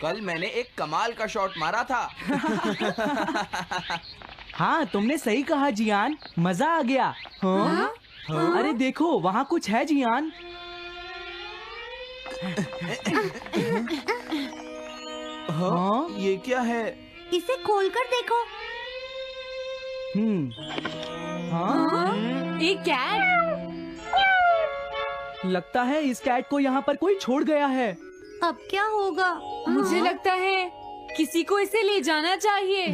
कल मैंने एक कमाल का शॉट मारा था। हाँ, तुमने सही कहा जियान, मजा आ गया। हाँ? अरे देखो, वहाँ कुछ है जियान। हाँ, ये क्या है? इसे खोलकर देखो। हाँ? एक कैट। लगता है इस कैट को यहाँ पर कोई छोड़ गया है। अब क्या होगा? मुझे लगता है किसी को इसे ले जाना चाहिए।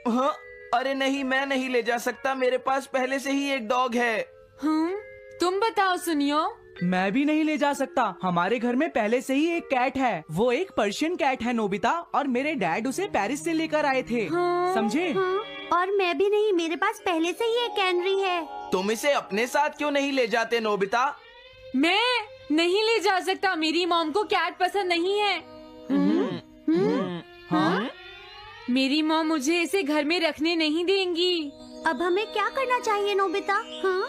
हाँ, अरे नहीं, मैं नहीं ले जा सकता, मेरे पास पहले से ही एक डॉग है। तुम बताओ सुनियो। मैं भी नहीं ले जा सकता, हमारे घर में पहले से ही एक कैट है। वो एक पर्शियन कैट है नोबिता, और मेरे डैड उसे पेरिस से लेकर आए थे। समझे? और मैं भी नहीं, मेरे पास पहले से ही एक कैनरी है। तुम इसे अपने साथ क्यों नहीं ले जाते नोबिता? मैं नहीं ले जा सकता, मेरी मॉम को कैट पसंद नहीं है। हाँ? मेरी मॉम मुझे इसे घर में रखने नहीं देंगी। अब हमें क्या करना चाहिए नोबिता? हाँ?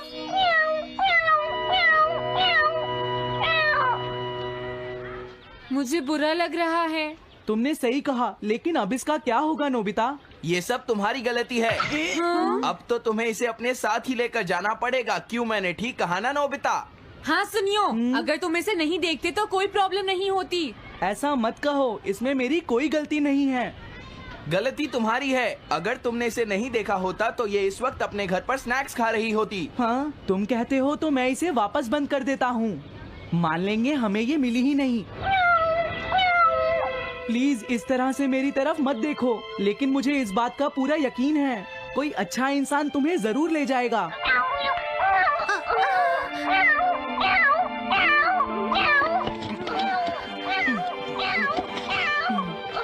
मुझे बुरा लग रहा है। तुमने सही कहा, लेकिन अब इसका क्या होगा नोबिता? ये सब तुम्हारी गलती है। अब तो तुम्हें इसे अपने साथ ही लेकर जाना पड़ेगा। क्यों, मैंने ठीक कहा ना नोबिता? हाँ सुनियो, अगर तुम इसे नहीं देखते तो कोई प्रॉब्लम नहीं होती। ऐसा मत कहो, इसमें मेरी कोई गलती नहीं है। गलती तुम्हारी है। अगर तुमने इसे नहीं देखा होता तो ये इस वक्त अपने घर पर स्नैक्स खा रही होती। हाँ, तुम कहते हो तो मैं इसे वापस बंद कर देता हूँ। मान लेंगे हमें ये मिली ही नहीं। प्लीज इस तरह से मेरी तरफ मत देखो, लेकिन मुझे इस बात का पूरा यकीन है, कोई अच्छा इंसान तुम्हें जरूर ले जाएगा।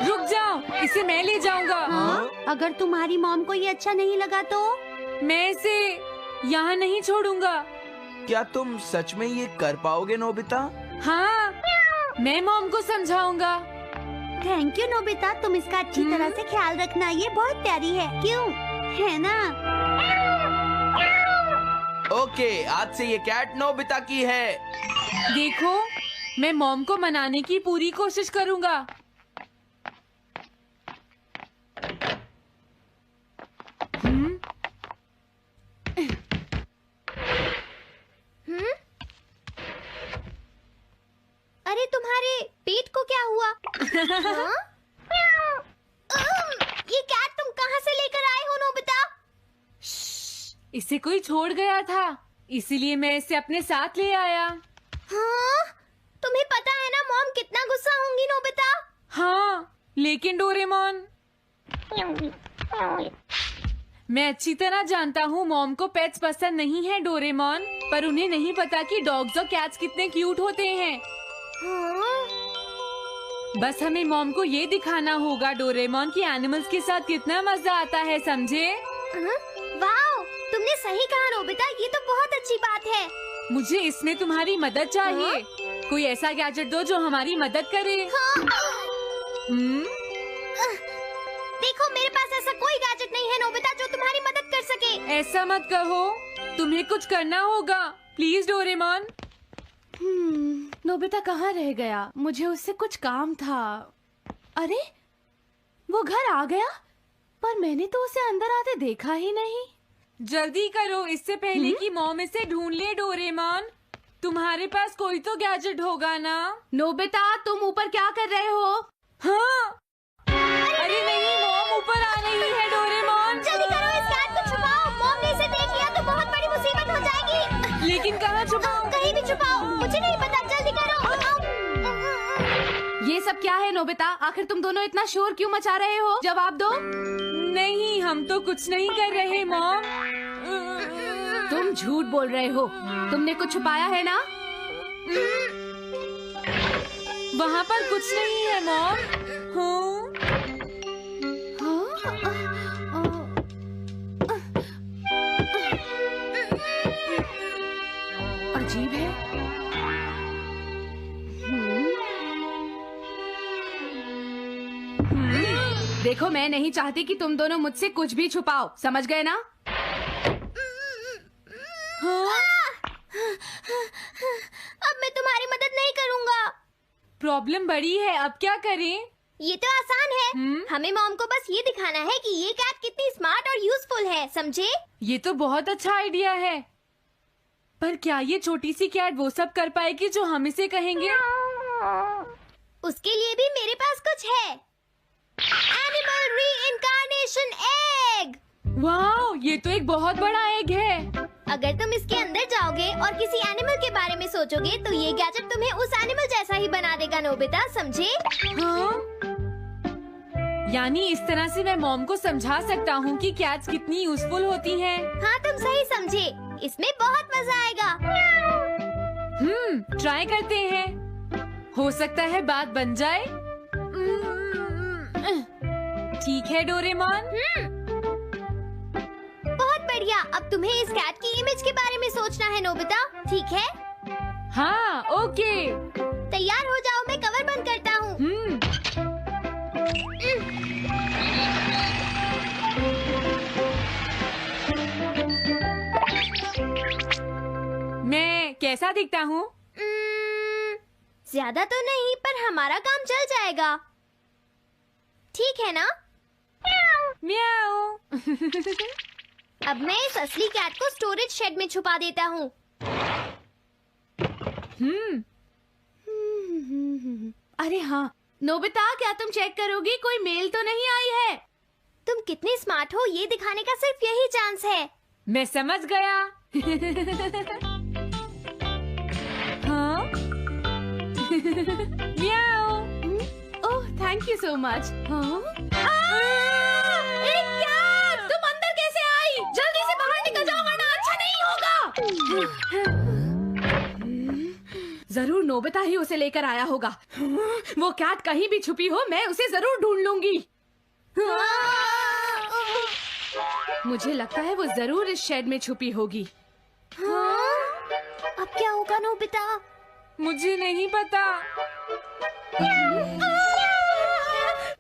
रुक जाओ, इसे मैं ले जाऊंगा। अगर तुम्हारी मॉम को ये अच्छा नहीं लगा तो? मैं इसे यहाँ नहीं छोड़ूंगा। क्या तुम सच में ये कर पाओगे नोबिता? हाँ, मैं मॉम को समझाऊंगा। थैंक यू नोबिता, तुम इसका अच्छी तरह से ख्याल रखना, ये बहुत प्यारी है। क्यों, है ना? ओके, आज से ये कैट नोबिता की है। देखो, मैं मॉम को मनाने की पूरी कोशिश करूंगा। अरे तुम्हारे पेट को क्या हुआ? हाँ? ये कैट तुम कहाँ से लेकर आए हो नोबिता? इसे कोई छोड़ गया था, इसीलिए मैं इसे अपने साथ ले आया। हाँ? तुम्हें पता है ना मॉम कितना गुस्सा होंगी नोबिता? हाँ, लेकिन डोरेमोन, मैं अच्छी तरह जानता हूँ मॉम को पेट्स पसंद नहीं है डोरेमोन, पर उन्हें नहीं पता कि डॉग्स और कैट्स कितने क्यूट होते हैं। हाँ? बस हमें मॉम को ये दिखाना होगा डोरेमोन कि एनिमल्स के साथ कितना मजा आता है, समझे? वाओ, तुमने सही कहा नोबिता, ये तो बहुत अच्छी बात है। मुझे इसमें तुम्हारी मदद चाहिए। कोई ऐसा गैजेट दो जो हमारी मदद करे। देखो, मेरे पास ऐसा कोई गैजेट नहीं है नोबिता जो तुम्हारी मदद कर सके। ऐसा मत कहो, तुम्हें कुछ करना होगा, प्लीज डोरेमोन। नोबिता कहाँ रह गया? मुझे उससे कुछ काम था। अरे, वो घर आ गया, पर मैंने तो उसे अंदर आते देखा ही नहीं। जल्दी करो, इससे पहले कि मॉम इसे ढूंढ ले डोरेमोन। तुम्हारे पास कोई तो गैजेट होगा ना? नोबिता, तुम ऊपर क्या कर रहे हो? हाँ, अरे नहीं, मॉम ऊपर आ रही है डोरेमोन। जल्दी करो, इस कैट को छुपाओ। मॉम ने इसे देख लिया तो बहुत बड़ी मुसीबत हो जाएगी। लेकिन कहाँ छुपाऊं? कहीं भी छुपाओ, मुझे नहीं पता, जल्दी करो। ये सब क्या है नोबिता? आखिर तुम दोनों इतना शोर क्यों मचा रहे हो? जवाब दो। नहीं, हम तो कुछ नहीं कर रहे मॉम। तुम झूठ बोल रहे हो, तुमने कुछ छुपाया है ना? वहाँ पर कुछ नहीं है मॉम। अजीब है। देखो, मैं नहीं चाहती कि तुम दोनों मुझसे कुछ भी छुपाओ, समझ गए ना? अब मैं तुम्हारी मदद नहीं करूँगा। प्रॉब्लम बड़ी है, अब क्या करें? ये तो आसान है। हमें मॉम को बस ये दिखाना है कि ये कैट कितनी स्मार्ट और यूजफुल है, समझे? ये तो बहुत अच्छा आइडिया है, पर क्या ये छोटी सी कैट वो सब कर पाएगी जो हम इसे कहेंगे? उसके लिए भी मेरे पास कुछ है। Animal reincarnation egg. वाह, ये तो एक बहुत बड़ा एग है। अगर तुम इसके अंदर जाओगे और किसी एनिमल के बारे में सोचोगे तो ये गैजेट तुम्हें उस एनिमल जैसा ही बना देगा, नोबिता, समझे? हाँ? यानी इस तरह से मैं मॉम को समझा सकता हूँ कि कैट्स कितनी यूजफुल होती हैं। हाँ, तुम सही समझे। इसमें बहुत मजा आएगा। ट्राई करते हैं। हो सकता है बात बन जाए। ठीक है डोरेमोन। बहुत बढ़िया। अब तुम्हें इस कैट की इमेज के बारे में सोचना है, नोबिता, ठीक है? हाँ, ओके। तैयार हो जाओ, मैं कवर बंद करता हूँ। मैं कैसा दिखता हूँ? ज्यादा तो नहीं, पर हमारा काम चल जाएगा, ठीक है ना? म्याऊ। अब मैं इस असली कैट को स्टोरेज शेड में छुपा देता हूँ। अरे हाँ नोबिता, क्या तुम चेक करोगी कोई मेल तो नहीं आई है? तुम कितने स्मार्ट हो ये दिखाने का सिर्फ यही चांस है। मैं समझ गया। हाँ? म्याऊ। ओह, थैंक यू सो मच। हाँ? तुम अंदर कैसे आई? जल्दी से बाहर निकल जाओ वरना अच्छा नहीं होगा। जरूर नोबिता ही उसे लेकर आया होगा। वो कैट कहीं भी छुपी हो, मैं उसे जरूर ढूंढ लूंगी। मुझे लगता है वो जरूर इस शेड में छुपी होगी। अब क्या होगा नोबिता? मुझे नहीं पता।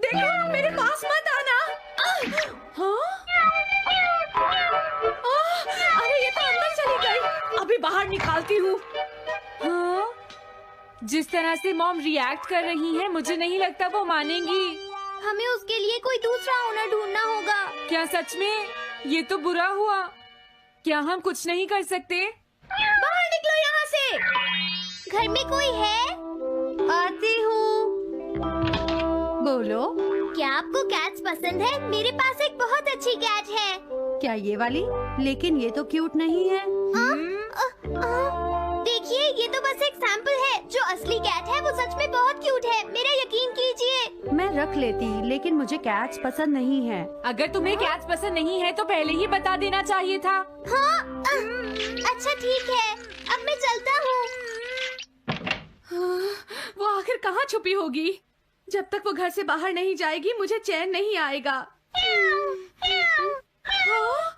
देखो, मेरे पास मत आना। हाँ? अरे ये तो अंदर चली गई। अभी बाहर निकालती हूँ। हाँ? जिस तरह से मॉम रिएक्ट कर रही है, मुझे नहीं लगता वो मानेंगी। हमें उसके लिए कोई दूसरा ओनर ढूंढना होगा। क्या सच में? ये तो बुरा हुआ। क्या हम कुछ नहीं कर सकते? बाहर निकलो यहाँ से। घर में कोई है? आती हूँ। बोलो, क्या आपको कैट्स पसंद है? मेरे पास एक बहुत अच्छी कैट है। क्या ये वाली? लेकिन ये तो क्यूट नहीं है। देखिए, ये तो बस एक सैंपल है। जो असली कैट है वो सच में बहुत क्यूट है, मेरा यकीन कीजिए। मैं रख लेती, लेकिन मुझे कैट्स पसंद नहीं है। अगर तुम्हें कैट्स पसंद नहीं है तो पहले ही बता देना चाहिए था। हाँ, अच्छा ठीक है, अब मैं चलता हूँ। वो आखिर कहाँ छुपी होगी? जब तक वो घर से बाहर नहीं जाएगी मुझे चैन नहीं आएगा।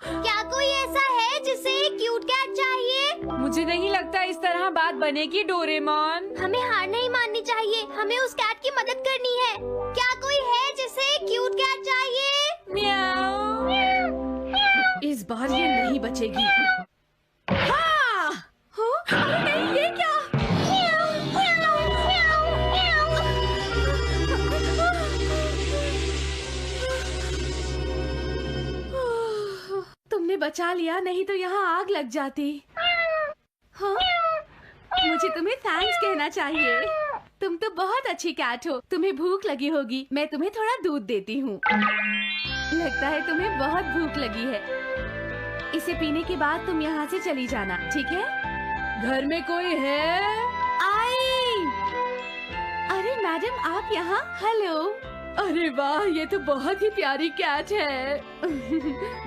क्या कोई ऐसा है जिसे एक क्यूट कैट चाहिए? मुझे नहीं लगता इस तरह बात बनेगी डोरेमोन। हमें हार नहीं माननी चाहिए, हमें उस कैट की मदद करनी है। क्या कोई है जिसे एक क्यूट कैट चाहिए? म्याऊ। इस बार ये नहीं बचेगी। हाँ! अरे नहीं, ये क्या? तुमने बचा लिया, नहीं तो यहाँ आग लग जाती। हाँ? मुझे तुम्हें थैंक्स कहना चाहिए। तुम तो बहुत अच्छी कैट हो। तुम्हें भूख लगी होगी, मैं तुम्हें थोड़ा दूध देती हूँ। लगता है तुम्हें बहुत भूख लगी है। इसे पीने के बाद तुम यहाँ से चली जाना, ठीक है? घर में कोई है? आई! अरे मैडम, आप यहाँ? हेलो। अरे वाह, ये तो बहुत ही प्यारी कैट है।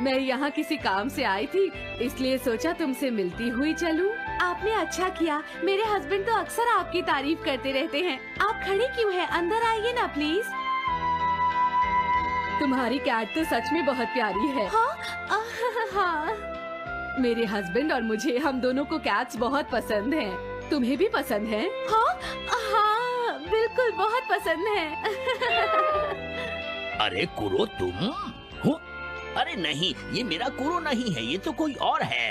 मैं यहाँ किसी काम से आई थी, इसलिए सोचा तुमसे मिलती हुई चलूं। आपने अच्छा किया। मेरे हस्बैंड तो अक्सर आपकी तारीफ करते रहते हैं। आप खड़े क्यों हैं? अंदर आइए ना प्लीज। तुम्हारी कैट तो सच में बहुत प्यारी है। हाँ। मेरे हस्बैंड और मुझे, हम दोनों को कैट्स बहुत पसंद हैं। तुम्हें भी पसंद है? हाँ, बिल्कुल बहुत पसंद है। अरे कुरो, तुम हो? अरे नहीं, ये मेरा कुरो नहीं है, ये तो कोई और है।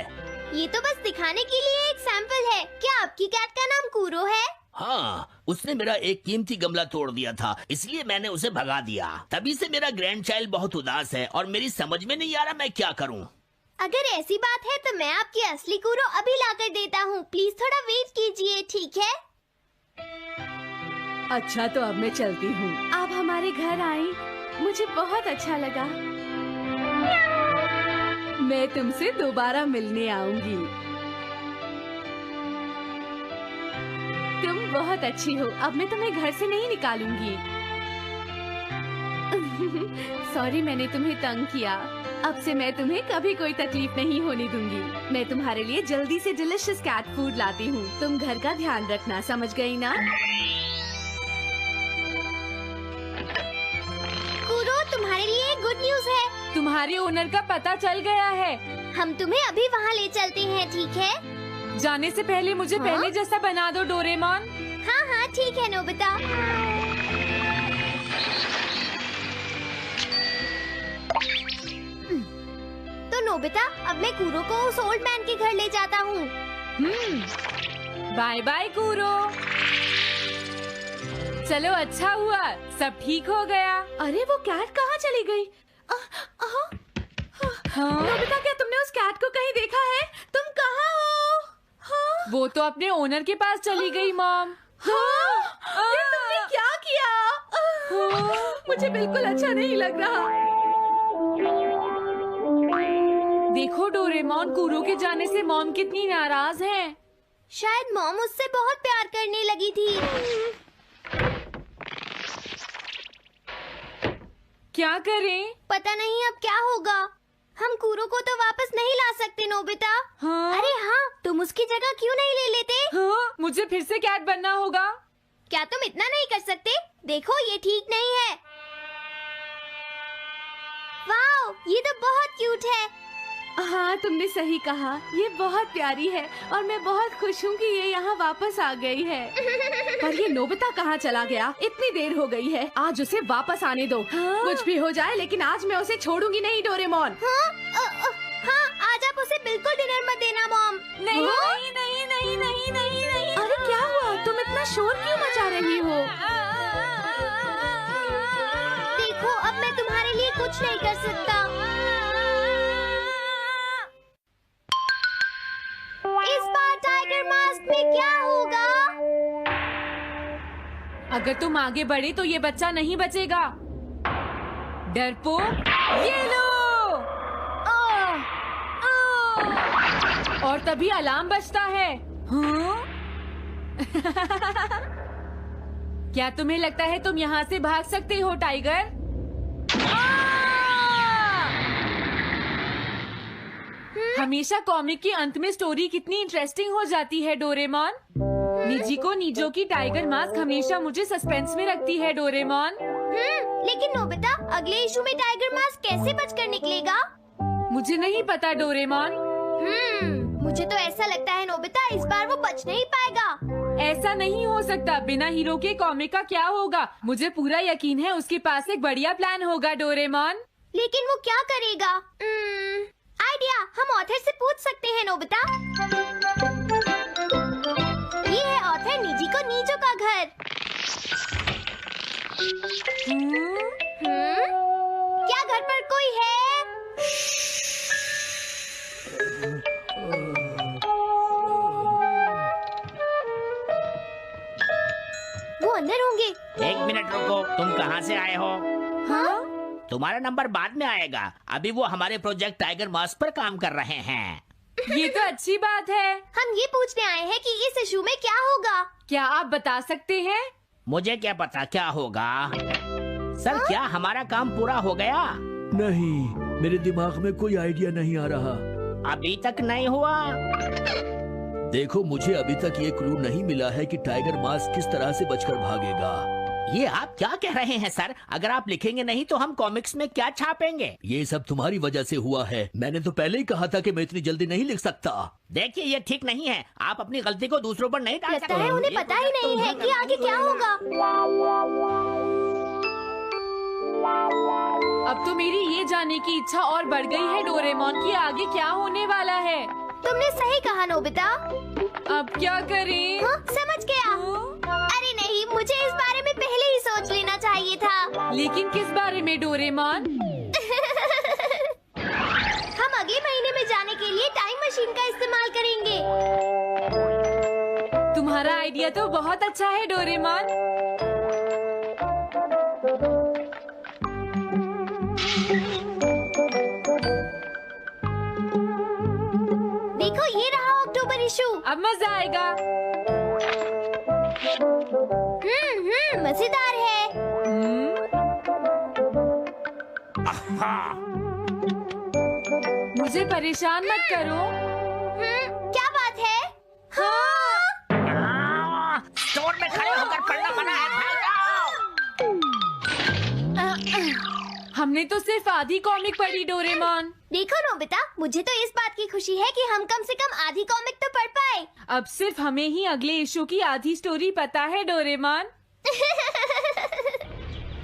ये तो बस दिखाने के लिए एक सैंपल है। क्या आपकी कैट का नाम कूरो है? हाँ, उसने मेरा एक कीमती गमला तोड़ दिया था, इसलिए मैंने उसे भगा दिया। तभी से मेरा ग्रैंड चाइल्ड बहुत उदास है और मेरी समझ में नहीं आ रहा मैं क्या करूँ। अगर ऐसी बात है तो मैं आपकी असली कूरो अभी लाकर देता हूँ। प्लीज थोड़ा वेट कीजिए, ठीक है? अच्छा, तो अब मैं चलती हूँ। आप हमारे घर आई, मुझे बहुत अच्छा लगा। मैं तुमसे दोबारा मिलने आऊंगी। तुम बहुत अच्छी हो। अब मैं तुम्हें घर से नहीं निकालूंगी। सॉरी, मैंने तुम्हें तंग किया। अब से मैं तुम्हें कभी कोई तकलीफ नहीं होने दूंगी। मैं तुम्हारे लिए जल्दी से डिलिशियस कैट फूड लाती हूँ। तुम घर का ध्यान रखना, समझ गई ना? कूरो, तुम्हारे लिए गुड न्यूज है। तुम्हारे ओनर का पता चल गया है। हम तुम्हें अभी वहाँ ले चलते हैं, ठीक है? जाने से पहले मुझे हाँ? पहले जैसा बना दो डोरेमोन। हाँ हाँ, ठीक है नोबिता। तो नोबिता, अब मैं कूरो को उस ओल्ड मैन के घर ले जाता हूँ। बाय बाय कूरो। चलो, अच्छा हुआ, सब ठीक हो गया। अरे वो कैट कहाँ चली गई? नोबिता, क्या तुमने उस कैट को कहीं देखा है? तुम कहाँ हो? हाँ? वो तो अपने ओनर के पास चली गई मॉम। हाँ? ये तुमने क्या किया? मुझे बिल्कुल अच्छा नहीं लग रहा। देखो डोरेमोन, कूरो के जाने से मॉम कितनी नाराज हैं। शायद मॉम उससे बहुत प्यार करने लगी थी। क्या करें? पता नहीं अब क्या होगा। हम कूरो को तो वापस नहीं ला सकते नोबिता। हाँ? अरे हाँ, तुम उसकी जगह क्यों नहीं ले लेते? हाँ? मुझे फिर से कैट बनना होगा। क्या तुम इतना नहीं कर सकते? देखो, ये ठीक नहीं है। वाओ, ये तो बहुत क्यूट है। हाँ, तुमने सही कहा। ये बहुत प्यारी है और मैं बहुत खुश हूँ कि ये यहाँ वापस आ गई है। पर ये नोबिता कहाँ चला गया? इतनी देर हो गई है। आज उसे वापस आने दो। हाँ? कुछ भी हो जाए, लेकिन आज मैं उसे छोड़ूंगी नहीं डोरेमोन। हाँ, आज आप उसे बिल्कुल डिनर मत देना मॉम। नहीं हाँ? नहीं नहीं नहीं नहीं नहीं नहीं। अरे क्या हुआ? तुम इतना शोर क्यों मचा रही हो? देखो, अब मैं तुम्हारे लिए कुछ नहीं कर सकता। इस बार टाइगर मास्क में क्या होगा? अगर तुम आगे बढ़े तो ये बच्चा नहीं बचेगा। डरपोक, ये लो। और तभी अलार्म बजता है। हाँ? क्या तुम्हें लगता है तुम यहाँ से भाग सकते हो टाइगर? हमेशा कॉमिक के अंत में स्टोरी कितनी इंटरेस्टिंग हो जाती है डोरेमोन। निजी नीजो की टाइगर मास्क हमेशा मुझे सस्पेंस में रखती है डोरेमोन। लेकिन नोबिता, अगले इशू में टाइगर मास्क कैसे बचकर निकलेगा? मुझे नहीं पता डोरेमोन। मुझे तो ऐसा लगता है नोबिता, इस बार वो बच नहीं पाएगा। ऐसा नहीं हो सकता। बिना हीरो के कॉमिक का क्या होगा? मुझे पूरा यकीन है उसके पास एक बढ़िया प्लान होगा डोरेमोन। लेकिन वो क्या करेगा? आइडिया, हम ऑथर से पूछ सकते हैं नोबिता। ये है ऑथर निजिको नीजो का घर। क्या घर पर कोई है? वो अंदर होंगे। एक मिनट रुको, तुम कहाँ से आए हो? हाँ? तुम्हारा नंबर बाद में आएगा। अभी वो हमारे प्रोजेक्ट टाइगर मास्क पर काम कर रहे हैं। ये तो अच्छी बात है। हम ये पूछने आए हैं कि इस इशू में क्या होगा। क्या आप बता सकते हैं? मुझे क्या पता क्या होगा। सर, क्या हमारा काम पूरा हो गया? नहीं, मेरे दिमाग में कोई आइडिया नहीं आ रहा। अभी तक नहीं हुआ। देखो, मुझे अभी तक ये क्लू नहीं मिला है कि टाइगर मास्क किस तरह से बचकर भागेगा। ये आप क्या कह रहे हैं सर? अगर आप लिखेंगे नहीं तो हम कॉमिक्स में क्या छापेंगे? ये सब तुम्हारी वजह से हुआ है। मैंने तो पहले ही कहा था कि मैं इतनी जल्दी नहीं लिख सकता। देखिए, ये ठीक नहीं है। आप अपनी गलती को दूसरों पर नहीं डाल लगता सकते। है उन्हें पता ही नहीं है कि आगे क्या होगा। अब तो मेरी ये जानने की इच्छा और बढ़ गई है डोरेमोन कि आगे क्या होने वाला है। तुमने सही कहा नोबिता। अब क्या करें? हाँ, समझ गया। चाहिए था। लेकिन किस बारे में डोरेमोन? हम अगले महीने में जाने के लिए टाइम मशीन का इस्तेमाल करेंगे। तुम्हारा आइडिया तो बहुत अच्छा है डोरेमोन। देखो ये रहा अक्टूबर इशू। अब मजा आएगा। मजेदार है। मुझे परेशान मत करो। क्या बात है? स्टोर में खड़े होकर पढ़ना मना है, भाग जाओ। हमने तो सिर्फ आधी कॉमिक पढ़ी डोरेमोन। देखो नोबिता, मुझे तो इस बात की खुशी है कि हम कम से कम आधी कॉमिक तो पढ़ पाए। अब सिर्फ हमें ही अगले इशू की आधी स्टोरी पता है डोरेमोन।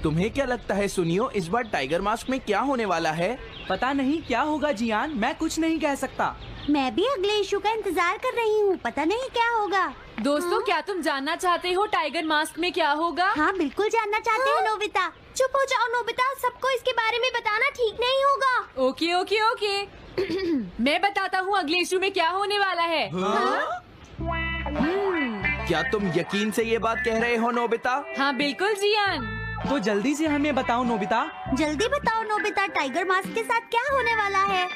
तुम्हें क्या लगता है सुनियो, इस बार टाइगर मास्क में क्या होने वाला है? पता नहीं क्या होगा जियान, मैं कुछ नहीं कह सकता। मैं भी अगले इशू का इंतजार कर रही हूँ, पता नहीं क्या होगा। दोस्तों, क्या तुम जानना चाहते हो टाइगर मास्क में क्या होगा? हाँ बिल्कुल जानना चाहते हैं नोबिता। चुप हो जाओ नोबिता, सबको इसके बारे में बताना ठीक नहीं होगा। Okay okay okay. मैं बताता हूँ अगले इशू में क्या होने वाला है। क्या तुम यकीन से ये बात कह रहे हो नोबिता? हाँ बिल्कुल जियान। तो जल्दी से हमें बताओ नोबिता। जल्दी बताओ नोबिता, टाइगर मास्क के साथ क्या होने वाला है?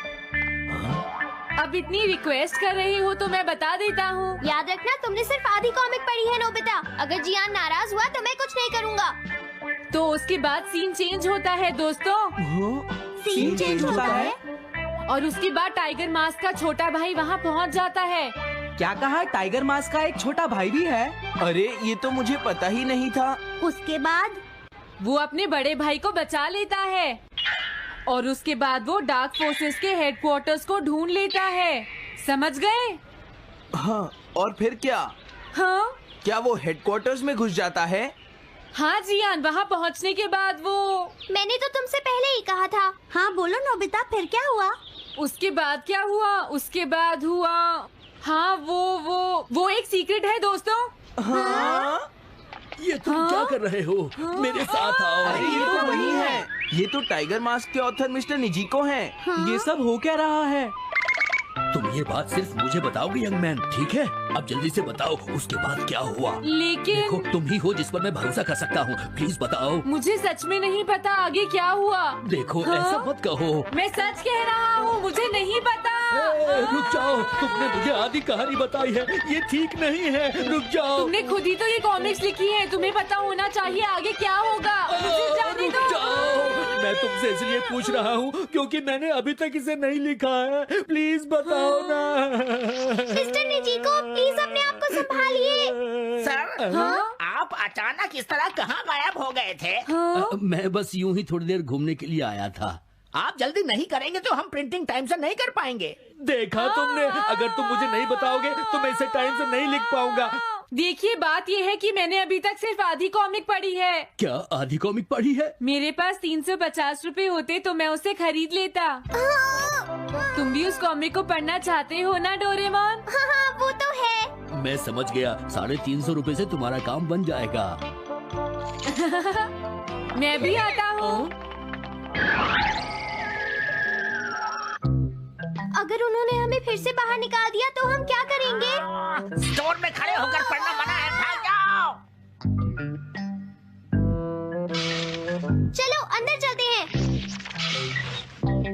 अब इतनी रिक्वेस्ट कर रही हो तो मैं बता देता हूँ। याद रखना, तुमने सिर्फ आधी कॉमिक पढ़ी है नोबिता। अगर जियान नाराज हुआ तो मैं कुछ नहीं करूँगा। तो उसके बाद सीन चेंज होता है दोस्तों, सीन चेंज होता है? और उसके बाद टाइगर मास्क का छोटा भाई वहाँ पहुँच जाता है। क्या कहा? टाइगर मास्क का एक छोटा भाई भी है? अरे ये तो मुझे पता ही नहीं था। उसके बाद वो अपने बड़े भाई को बचा लेता है और उसके बाद वो डार्क फोर्सेस के हेडक्वार्टर्स को ढूंढ लेता है। समझ गए? हाँ, और फिर क्या? हाँ क्या वो हेडक्वार्टर्स में घुस जाता है? हाँ जियान, वहाँ पहुँचने के बाद वो मैंने तो तुमसे पहले ही कहा था। हाँ बोलो नोबिता, फिर क्या हुआ? उसके बाद क्या हुआ? उसके बाद हुआ, हाँ वो एक सीक्रेट है दोस्तों। हाँ? ये तुम क्या कर रहे हो? मेरे साथ आओ। अरे ये तो वही है। ये तो टाइगर मास्क के ऑथर मिस्टर निजिको हैं। ये सब हो क्या रहा है? तुम ये बात सिर्फ मुझे बताओगे यंग मैन, ठीक है? अब जल्दी से बताओ उसके बाद क्या हुआ। लेकिन देखो, तुम ही हो जिस पर मैं भरोसा कर सकता हूँ, प्लीज बताओ। मुझे सच में नहीं पता आगे क्या हुआ। देखो हाँ? ऐसा मत कहो। मैं सच कह रहा हूँ, मुझे नहीं पता। रुक जाओ, तुमने मुझे आधी कहानी बताई है, ये ठीक नहीं है। रुक जाओ। तुमने खुद ही तो ये कॉमिक्स लिखी है, तुम्हें पता होना चाहिए आगे क्या होगा। मुझे जाने रुक दो। जाओ, मैं तुमसे इसलिए पूछ रहा हूँ क्योंकि मैंने अभी तक इसे नहीं लिखा है। प्लीज बताओ ना। मिस्टर निजिको, प्लीज अपने आप को संभालिए। सर, आप अचानक इस तरह कहाँ गायब हो गए थे? मैं बस यूं ही थोड़ी देर घूमने के लिए आया था। आप जल्दी नहीं करेंगे तो हम प्रिंटिंग टाइम से नहीं कर पाएंगे। देखा तुमने, अगर तुम मुझे नहीं बताओगे तो मैं इसे टाइम से नहीं लिख पाऊंगा। देखिए, बात ये है कि मैंने अभी तक सिर्फ आधी कॉमिक पढ़ी है। क्या आधी कॉमिक पढ़ी है? मेरे पास 350 रुपए होते तो मैं उसे खरीद लेता। तुम भी उस कॉमिक को पढ़ना चाहते हो ना डोरेमोन? हाँ वो तो है। मैं समझ गया, 350 रुपए से तुम्हारा काम बन जाएगा। मैं भी आता हूँ। अगर उन्होंने हमें फिर से बाहर निकाल दिया तो हम क्या करेंगे? स्टोर में खड़े होकर पढ़ना मना है, भाग जाओ। चलो अंदर चलते हैं।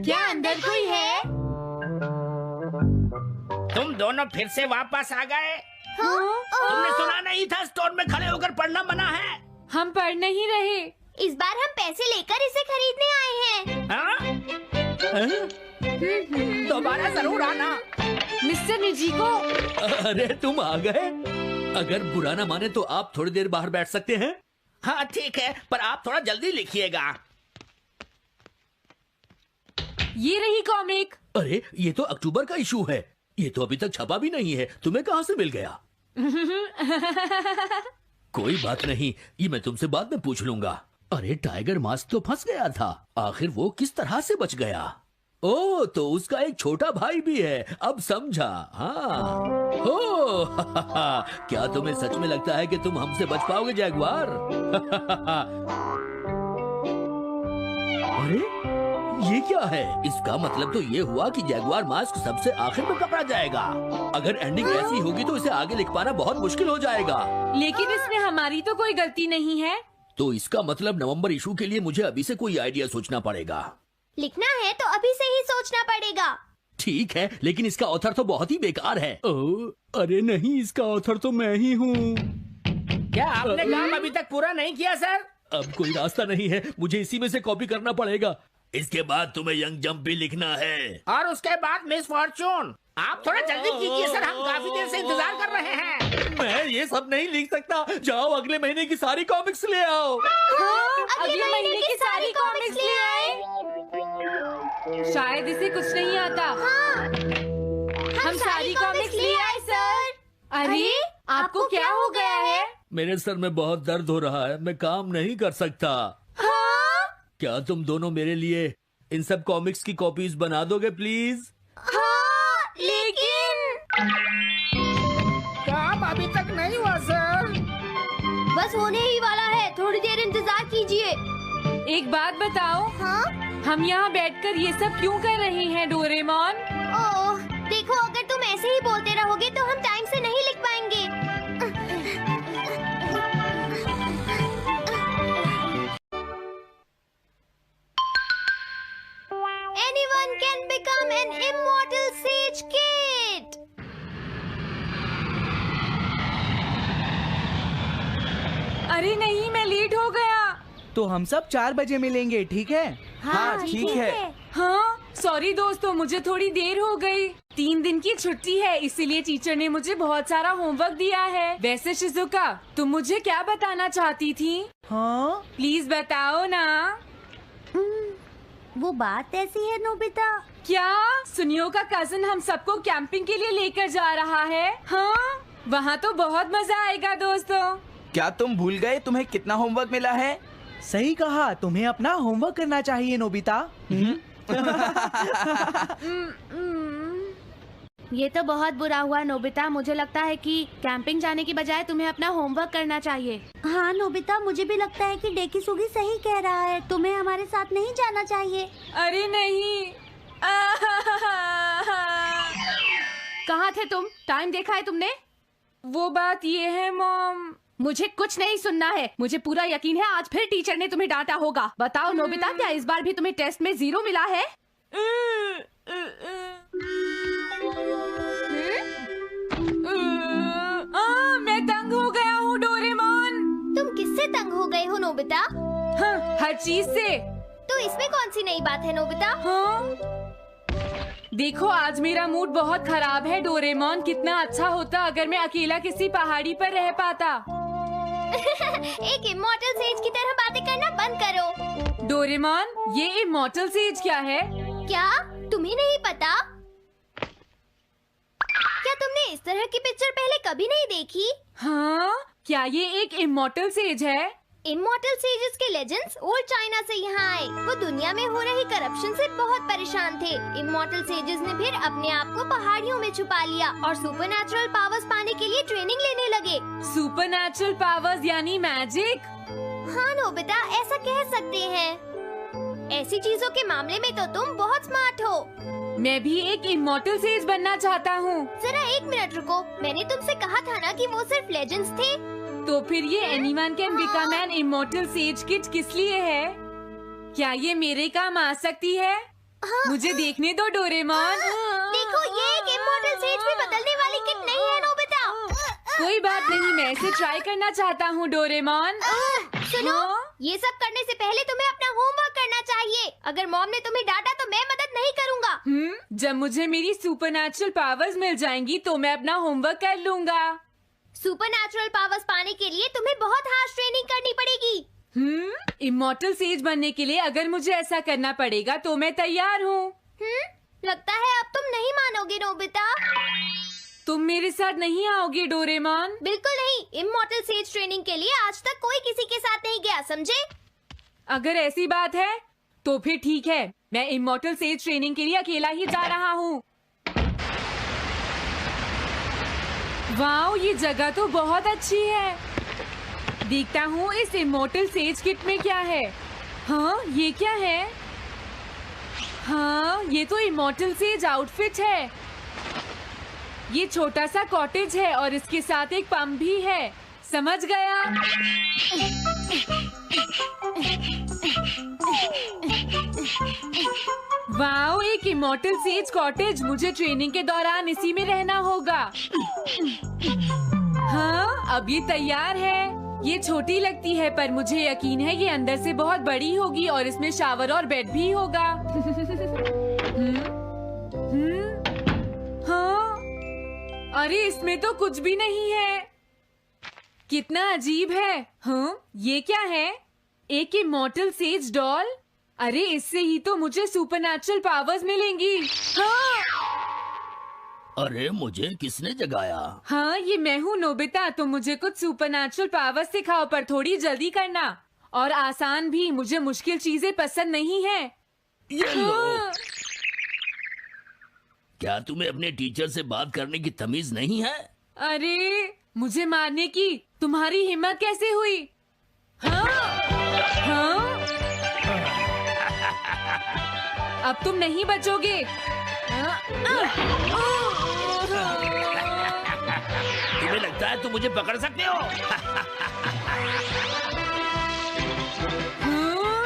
क्या अंदर कोई है? तुम दोनों फिर से वापस आ गए। तुमने सुना नहीं था स्टोर में खड़े होकर पढ़ना मना है? हम पढ़ नहीं रहे। इस बार हम पैसे लेकर इसे खरीदने आए हैं। हाँ? दोबारा जरूर आना। मिस्टर निजिको, अरे तुम आ गए। अगर बुरा ना माने तो आप थोड़ी देर बाहर बैठ सकते हैं। हाँ ठीक है, पर आप थोड़ा जल्दी लिखिएगा। ये रही कॉमिक। अरे ये तो अक्टूबर का इशू है, ये तो अभी तक छपा भी नहीं है। तुम्हें कहाँ से मिल गया? कोई बात नहीं, ये मैं तुमसे बाद में पूछ लूंगा। अरे टाइगर मास्क तो फंस गया था, आखिर वो किस तरह से बच गया? ओ, तो उसका एक छोटा भाई भी है, अब समझा। हाँ। ओ, क्या तुम्हें सच में लगता है कि तुम हमसे बच पाओगे जैगवार? अरे ये क्या है? इसका मतलब तो ये हुआ कि जैगुआर मास्क सबसे आखिर में पकड़ा जाएगा। अगर एंडिंग ऐसी होगी तो इसे आगे लिख पाना बहुत मुश्किल हो जाएगा। लेकिन इसमें हमारी तो कोई गलती नहीं है। तो इसका मतलब नवंबर इशू के लिए मुझे अभी से कोई आइडिया सोचना पड़ेगा। लिखना है तो अभी से ही सोचना पड़ेगा। ठीक है, लेकिन इसका ऑथर तो बहुत ही बेकार है। अरे नहीं, इसका ऑथर तो मैं ही हूँ। क्या आपने काम अभी तक पूरा नहीं किया सर? अब कोई रास्ता नहीं है, मुझे इसी में से कॉपी करना पड़ेगा। इसके बाद तुम्हें यंग जंप भी लिखना है। और उसके बाद मिस फॉर्चून। आप थोड़ा जल्दी कीजिए सर, हम काफी देर से इंतजार कर रहे हैं। मैं ये सब नहीं लिख सकता। जाओ अगले महीने की सारी कॉमिक्स ले आओ। अगले महीने की सारी कॉमिक्स ले आए। शायद इसे कुछ नहीं आता। हम सारी कॉमिक्स ले आए सर। अरे आपको क्या हो गया है? मेरे सर में बहुत दर्द हो रहा है, मैं काम नहीं कर सकता। क्या तुम दोनों मेरे लिए इन सब कॉमिक्स की कॉपीज बना दोगे प्लीज? लेकिन काम अभी तक नहीं हुआ सर। बस होने ही वाला है, थोड़ी देर इंतजार कीजिए। एक बात बताओ, हाँ? हम यहाँ बैठकर ये सब क्यों कर रहे हैं डोरेमोन? ओह, देखो अगर तुम ऐसे ही बोलते रहोगे तो हम टाइम से नहीं लिख पाएंगे। Anyone can become an immortal sage kid. अरे नहीं, मैं लेट हो गया। तो हम सब 4 बजे मिलेंगे, ठीक है? हाँ, ठीक है। हाँ सॉरी दोस्तों, मुझे थोड़ी देर हो गई। 3 दिन की छुट्टी है, इसीलिए टीचर ने मुझे बहुत सारा होमवर्क दिया है। वैसे शिजुका, तुम मुझे क्या बताना चाहती थी? हाँ? प्लीज बताओ ना। वो बात ऐसी है नोबिता। क्या सुनियो का कजन हम सबको कैंपिंग के लिए लेकर जा रहा है? हाँ, वहाँ तो बहुत मजा आएगा दोस्तों। क्या तुम भूल गए तुम्हें कितना होमवर्क मिला है? सही कहा, तुम्हें अपना होमवर्क करना चाहिए नोबिता। ये तो बहुत बुरा हुआ नोबिता। मुझे लगता है कि कैंपिंग जाने की बजाय तुम्हें अपना होमवर्क करना चाहिए। हाँ नोबिता, मुझे भी लगता है कि डेकिसुगी सही कह रहा है। तुम्हें हमारे साथ नहीं जाना चाहिए। अरे नहीं। कहाँ थे तुम? टाइम देखा है तुमने? वो बात ये है मॉम। मुझे कुछ नहीं सुनना है। मुझे पूरा यकीन है आज फिर टीचर ने तुम्हें डांटा होगा। बताओ नोबिता, क्या इस बार भी तुम्हें टेस्ट में 0 मिला है? मैं तंग हो गया हूँ डोरेमोन। तुम किससे तंग हो गए हो नोबिता? हाँ, हर चीज से। तो इसमें कौन सी नई बात है नोबिता? हाँ? देखो आज मेरा मूड बहुत खराब है डोरेमोन। कितना अच्छा होता अगर मैं अकेला किसी पहाड़ी पर रह पाता। एक इमॉर्टल सेज की तरह बातें करना बंद करो। डोरेमोन, ये इमॉर्टल सेज क्या है? क्या तुम्हें नहीं पता? क्या तुमने इस तरह की पिक्चर पहले कभी नहीं देखी? हाँ, क्या ये एक इमॉर्टल सेज है? इमॉर्टल सेजेस के लेजेंड्स ओल्ड चाइना से यहाँ आए। वो दुनिया में हो रही करप्शन से बहुत परेशान थे। इमॉर्टल सेजेस ने फिर अपने आप को पहाड़ियों में छुपा लिया और सुपरनैचुरल पावर्स पाने के लिए ट्रेनिंग लेने लगे। सुपरनैचुरल पावर्स यानी मैजिक? हाँ नोबिता, ऐसा कह सकते हैं। ऐसी चीजों के मामले में तो तुम बहुत स्मार्ट हो। मैं भी एक इमॉर्टल सेज बनना चाहता हूँ। जरा 1 मिनट रुको, मैंने तुमसे कहा था ना कि वो सिर्फ लेजेंड्स थे। तो फिर ये anyone can become an immortal says kit किस लिए है? क्या ये मेरे काम आ सकती है? मुझे देखने दो डोरेमोन। देखो, ये एक इमॉर्टल सेज भी बदलने वाली किट नहीं है नोबिता। कोई बात नहीं, मैं इसे ट्राई करना चाहता हूँ डोरेमोन। सुनो, ये सब करने से पहले तुम्हें अपना होमवर्क करना चाहिए। अगर मॉम ने तुम्हें डांटा तो मैं मदद नहीं करूँगा। जब मुझे मेरी सुपरनैचुरल पावर्स मिल जाएंगी तो मैं अपना होमवर्क कर लूँगा। सुपरनैचुरल पावर्स पाने के लिए तुम्हें बहुत हार्श ट्रेनिंग करनी पड़ेगी। इमॉर्टल सेज बनने के लिए अगर मुझे ऐसा करना पड़ेगा तो मैं तैयार हूँ। लगता है अब तुम नहीं मानोगे नोबिता। तुम मेरे साथ नहीं आओगे डोरेमोन? बिल्कुल नहीं। इमॉर्टल सेज ट्रेनिंग के लिए आज तक कोई किसी के साथ नहीं गया, समझे? अगर ऐसी बात है तो फिर ठीक है, मैं इमॉर्टल सेज ट्रेनिंग के लिए अकेला ही जा रहा हूँ। वाओ, ये जगह तो बहुत अच्छी है। देखता हूँ इस इमॉर्टल सेज किट में क्या है। हाँ, ये क्या है? हाँ, ये तो इमॉर्टल सेज आउटफिट है। ये छोटा सा कॉटेज है और इसके साथ एक पंप भी है। समझ गया। वाओ, एक इमॉर्टल सेज कॉटेज। मुझे ट्रेनिंग के दौरान इसी में रहना होगा। हाँ, अब ये तैयार है। ये छोटी लगती है पर मुझे यकीन है ये अंदर से बहुत बड़ी होगी और इसमें शावर और बेड भी होगा। हाँ, अरे इसमें तो कुछ भी नहीं है। कितना अजीब है। हाँ, ये क्या है? एक इमॉर्टल सेज डॉल। अरे इससे ही तो मुझे सुपरनैचुरल पावर्स मिलेंगी। हाँ, अरे मुझे किसने जगाया? हाँ, ये मैं हूँ नोबिता। तो मुझे कुछ सुपरनैचुरल पावर्स सिखाओ, पर थोड़ी जल्दी करना और आसान भी। मुझे मुश्किल चीजें पसंद नहीं है। ये लो। हाँ। क्या तुम्हें अपने टीचर से बात करने की तमीज नहीं है? अरे मुझे मारने की तुम्हारी हिम्मत कैसे हुई? हाँ? हाँ? अब तुम नहीं बचोगे। तुम्हें लगता है तुम मुझे पकड़ सकते हो? हाँ?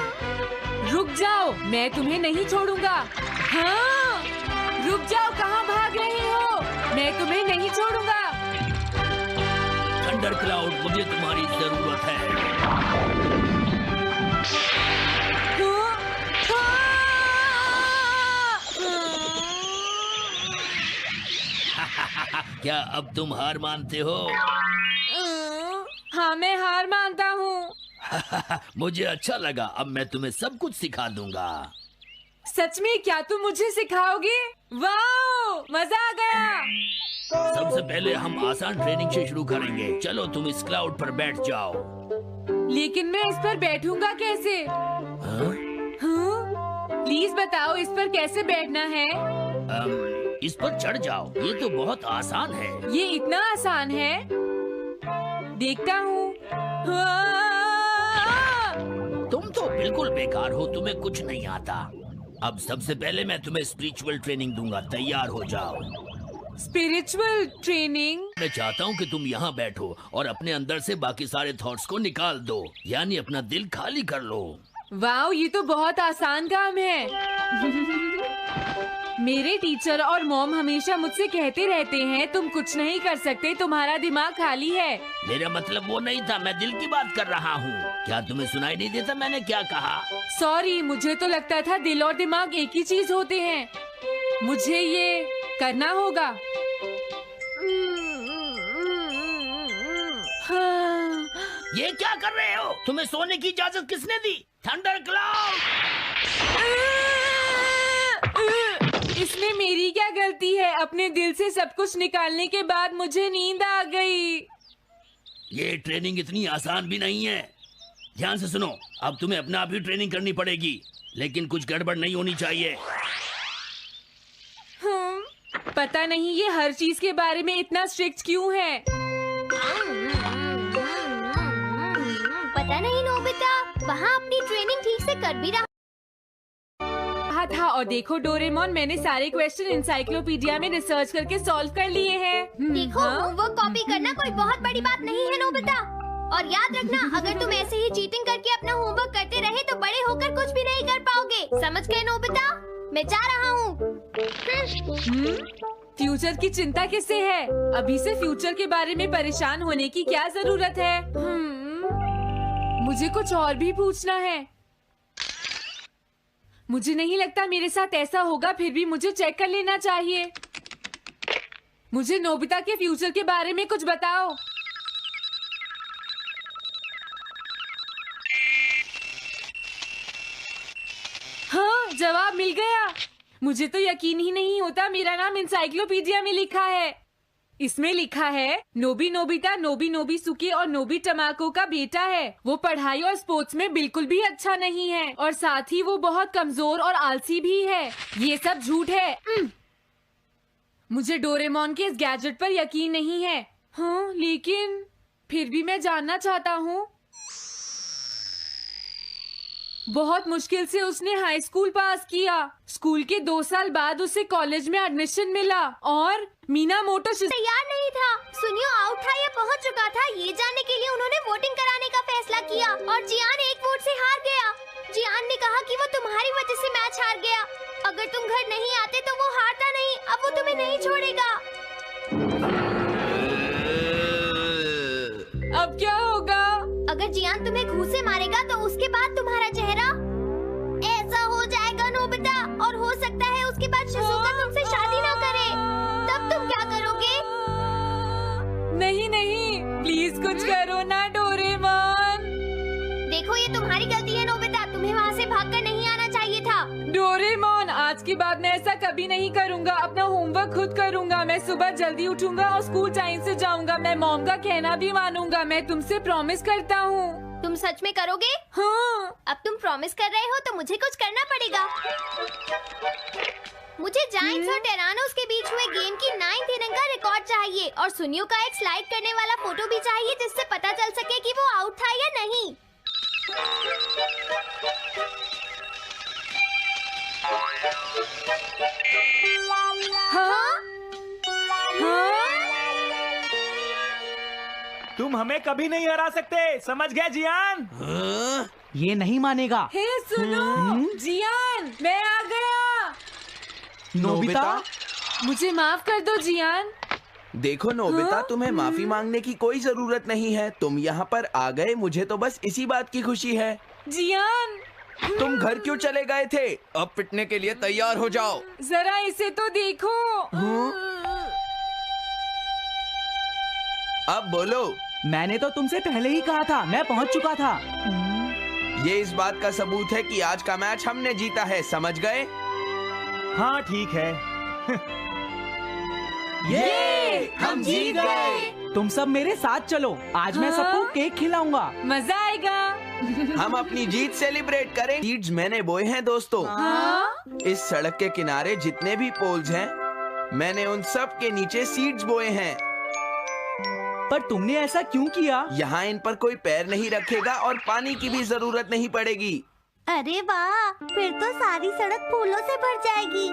रुक जाओ, मैं तुम्हें नहीं छोड़ूंगा। हाँ? रुक जाओ, कहाँ भाग रहे हो? मैं तुम्हें नहीं छोड़ूंगा। थंडर क्लाउड, मुझे तुम्हारी जरूरत है। क्या अब तुम हार मानते हो? हाँ, मैं हार मानता हूँ। मुझे अच्छा लगा। अब मैं तुम्हें सब कुछ सिखा दूंगा। सच में? क्या तुम मुझे सिखाओगे? वाओ, मजा आ गया। सबसे पहले हम आसान ट्रेनिंग से शुरू करेंगे। चलो तुम इस क्लाउड पर बैठ जाओ। लेकिन मैं इस पर बैठूंगा कैसे? हाँ? हाँ? प्लीज बताओ इस पर कैसे बैठना है? इस पर चढ़ जाओ। ये तो बहुत आसान है। ये इतना आसान है? देखता हूँ। तुम तो बिल्कुल बेकार हो, तुम्हें कुछ नहीं आता। अब सबसे पहले मैं तुम्हें स्पिरिचुअल ट्रेनिंग दूंगा। तैयार हो जाओ। Spiritual training? मैं चाहता हूँ कि तुम यहाँ बैठो और अपने अंदर से बाकी सारे थॉट्स को निकाल दो, यानी अपना दिल खाली कर लो। वाओ, ये तो बहुत आसान काम है। मेरे टीचर और मॉम हमेशा मुझसे कहते रहते हैं तुम कुछ नहीं कर सकते, तुम्हारा दिमाग खाली है। मेरा मतलब वो नहीं था, मैं दिल की बात कर रहा हूँ। क्या तुम्हें सुनाई नहीं देता मैंने क्या कहा? सॉरी, मुझे तो लगता था दिल और दिमाग एक ही चीज होते हैं। मुझे ये करना होगा। हाँ। ये क्या कर रहे हो? तुम्हें सोने की इजाजत किसने दी? Thunder cloud! इसमें मेरी क्या गलती है? अपने दिल से सब कुछ निकालने के बाद मुझे नींद आ गई। ये ट्रेनिंग इतनी आसान भी नहीं है। ध्यान से सुनो, अब तुम्हें अपने आप ही ट्रेनिंग करनी पड़ेगी, लेकिन कुछ गड़बड़ नहीं होनी चाहिए। पता नहीं ये हर चीज के बारे में इतना स्ट्रिक्ट क्यों है। पता नहीं नोबिता, वहाँ अपनी ट्रेनिंग ठीक से कर भी रहा था। और देखो डोरेमोन, मैंने सारे क्वेश्चन इंसाइक्लोपीडिया में रिसर्च करके सॉल्व कर लिए हैं। देखो, होमवर्क कॉपी करना कोई बहुत बड़ी बात नहीं है नोबिता। और याद रखना, अगर तुम ऐसे ही चीटिंग करके अपना होमवर्क करते रहे तो बड़े होकर कुछ भी नहीं कर पाओगे। समझ गए नोबिता? मैं जा रहा हूँ। फ्यूचर की चिंता किससे है? अभी से फ्यूचर के बारे में परेशान होने की क्या जरूरत है? मुझे कुछ और भी पूछना है। मुझे नहीं लगता मेरे साथ ऐसा होगा, फिर भी मुझे चेक कर लेना चाहिए। मुझे नोबिता के फ्यूचर के बारे में कुछ बताओ। हाँ, जवाब मिल गया। मुझे तो यकीन ही नहीं होता मेरा नाम इंसाइक्लोपीडिया में लिखा है। इसमें लिखा है नोबी नोबिता नोबी नोबिसुके और नोबी टमाको का बेटा है। वो पढ़ाई और स्पोर्ट्स में बिल्कुल भी अच्छा नहीं है और साथ ही वो बहुत कमजोर और आलसी भी है। ये सब झूठ है। मुझे डोरेमोन के इस गैजेट पर यकीन नहीं है। हाँ, लेकिन फिर भी मैं जानना चाहता हूँ। बहुत मुश्किल से उसने हाई स्कूल पास किया। स्कूल के 2 साल बाद उसे कॉलेज में एडमिशन मिला और मीनामोटो तैयार नहीं था। सुनियो आउट था या पहुंच चुका था, ये जानने के लिए उन्होंने वोटिंग कराने का फैसला किया और जियान 1 वोट से हार गया। जियान ने कहा कि वो तुम्हारी वजह से मैच हार गया। अगर तुम घर नहीं आते तो वो हारता नहीं। अब वो तुम्हें नहीं छोड़ेगा। अब क्या होगा? अगर जियान तुम्हें घूंसे मारेगा तो उसके बाद तुम्हारा चेहरा ऐसा हो जाएगा नोबिता, और हो सकता है उसके बाद शिज़ुका तुमसे शादी ना करे। तब तुम क्या करोगे? नहीं नहीं, प्लीज कुछ करो ना डोरेमोन। देखो ये तुम्हारी गलती है नोबिता, तुम्हें वहाँ से भागकर नहीं आना चाहिए था। डोरेमोन, आज के बाद मैं ऐसा कभी नहीं करूँगा। अपना होमवर्क खुद करूँगा। मैं सुबह जल्दी उठूंगा और स्कूल टाइम से जाऊँगा। मैं मॉम का कहना भी मानूंगा। मैं तुमसे प्रॉमिस करता हूँ। तुम सच में करोगे? हाँ। अब तुम प्रॉमिस कर रहे हो तो मुझे कुछ करना पड़ेगा। मुझे जायंट्स और टेरानोस के बीच हुए गेम की 9th इनिंग का रिकॉर्ड चाहिए और सुनियो का एक स्लाइड करने वाला फोटो भी चाहिए, जिससे पता चल सके कि वो आउट था या नहीं। हाँ? हाँ? तुम हमें कभी नहीं हरा सकते, समझ गए जियान? ये नहीं मानेगा। हे सुनो जियान, मैं आ गया। नोबिता, मुझे माफ कर दो जियान। देखो नोबिता, तुम्हें माफी मांगने की कोई जरूरत नहीं है। तुम यहाँ पर आ गए, मुझे तो बस इसी बात की खुशी है। जियान, तुम घर क्यों चले गए थे? अब पिटने के लिए तैयार हो जाओ। जरा इसे तो देखो। अब बोलो। मैंने तो तुमसे पहले ही कहा था, मैं पहुंच चुका था। ये इस बात का सबूत है कि आज का मैच हमने जीता है, समझ गए? हाँ ठीक है। ये हम जीत गए। तुम सब मेरे साथ चलो, आज मैं सबको केक खिलाऊंगा। मजा आएगा। हम अपनी जीत सेलिब्रेट करें। सीड्स मैंने बोए हैं दोस्तों। इस सड़क के किनारे जितने भी पोल्स हैं, मैंने उन सब के नीचे सीड्स बोए हैं। पर तुमने ऐसा क्यों किया? यहाँ इन पर कोई पैर नहीं रखेगा और पानी की भी जरूरत नहीं पड़ेगी। अरे वाह, फिर तो सारी सड़क फूलों से भर जाएगी।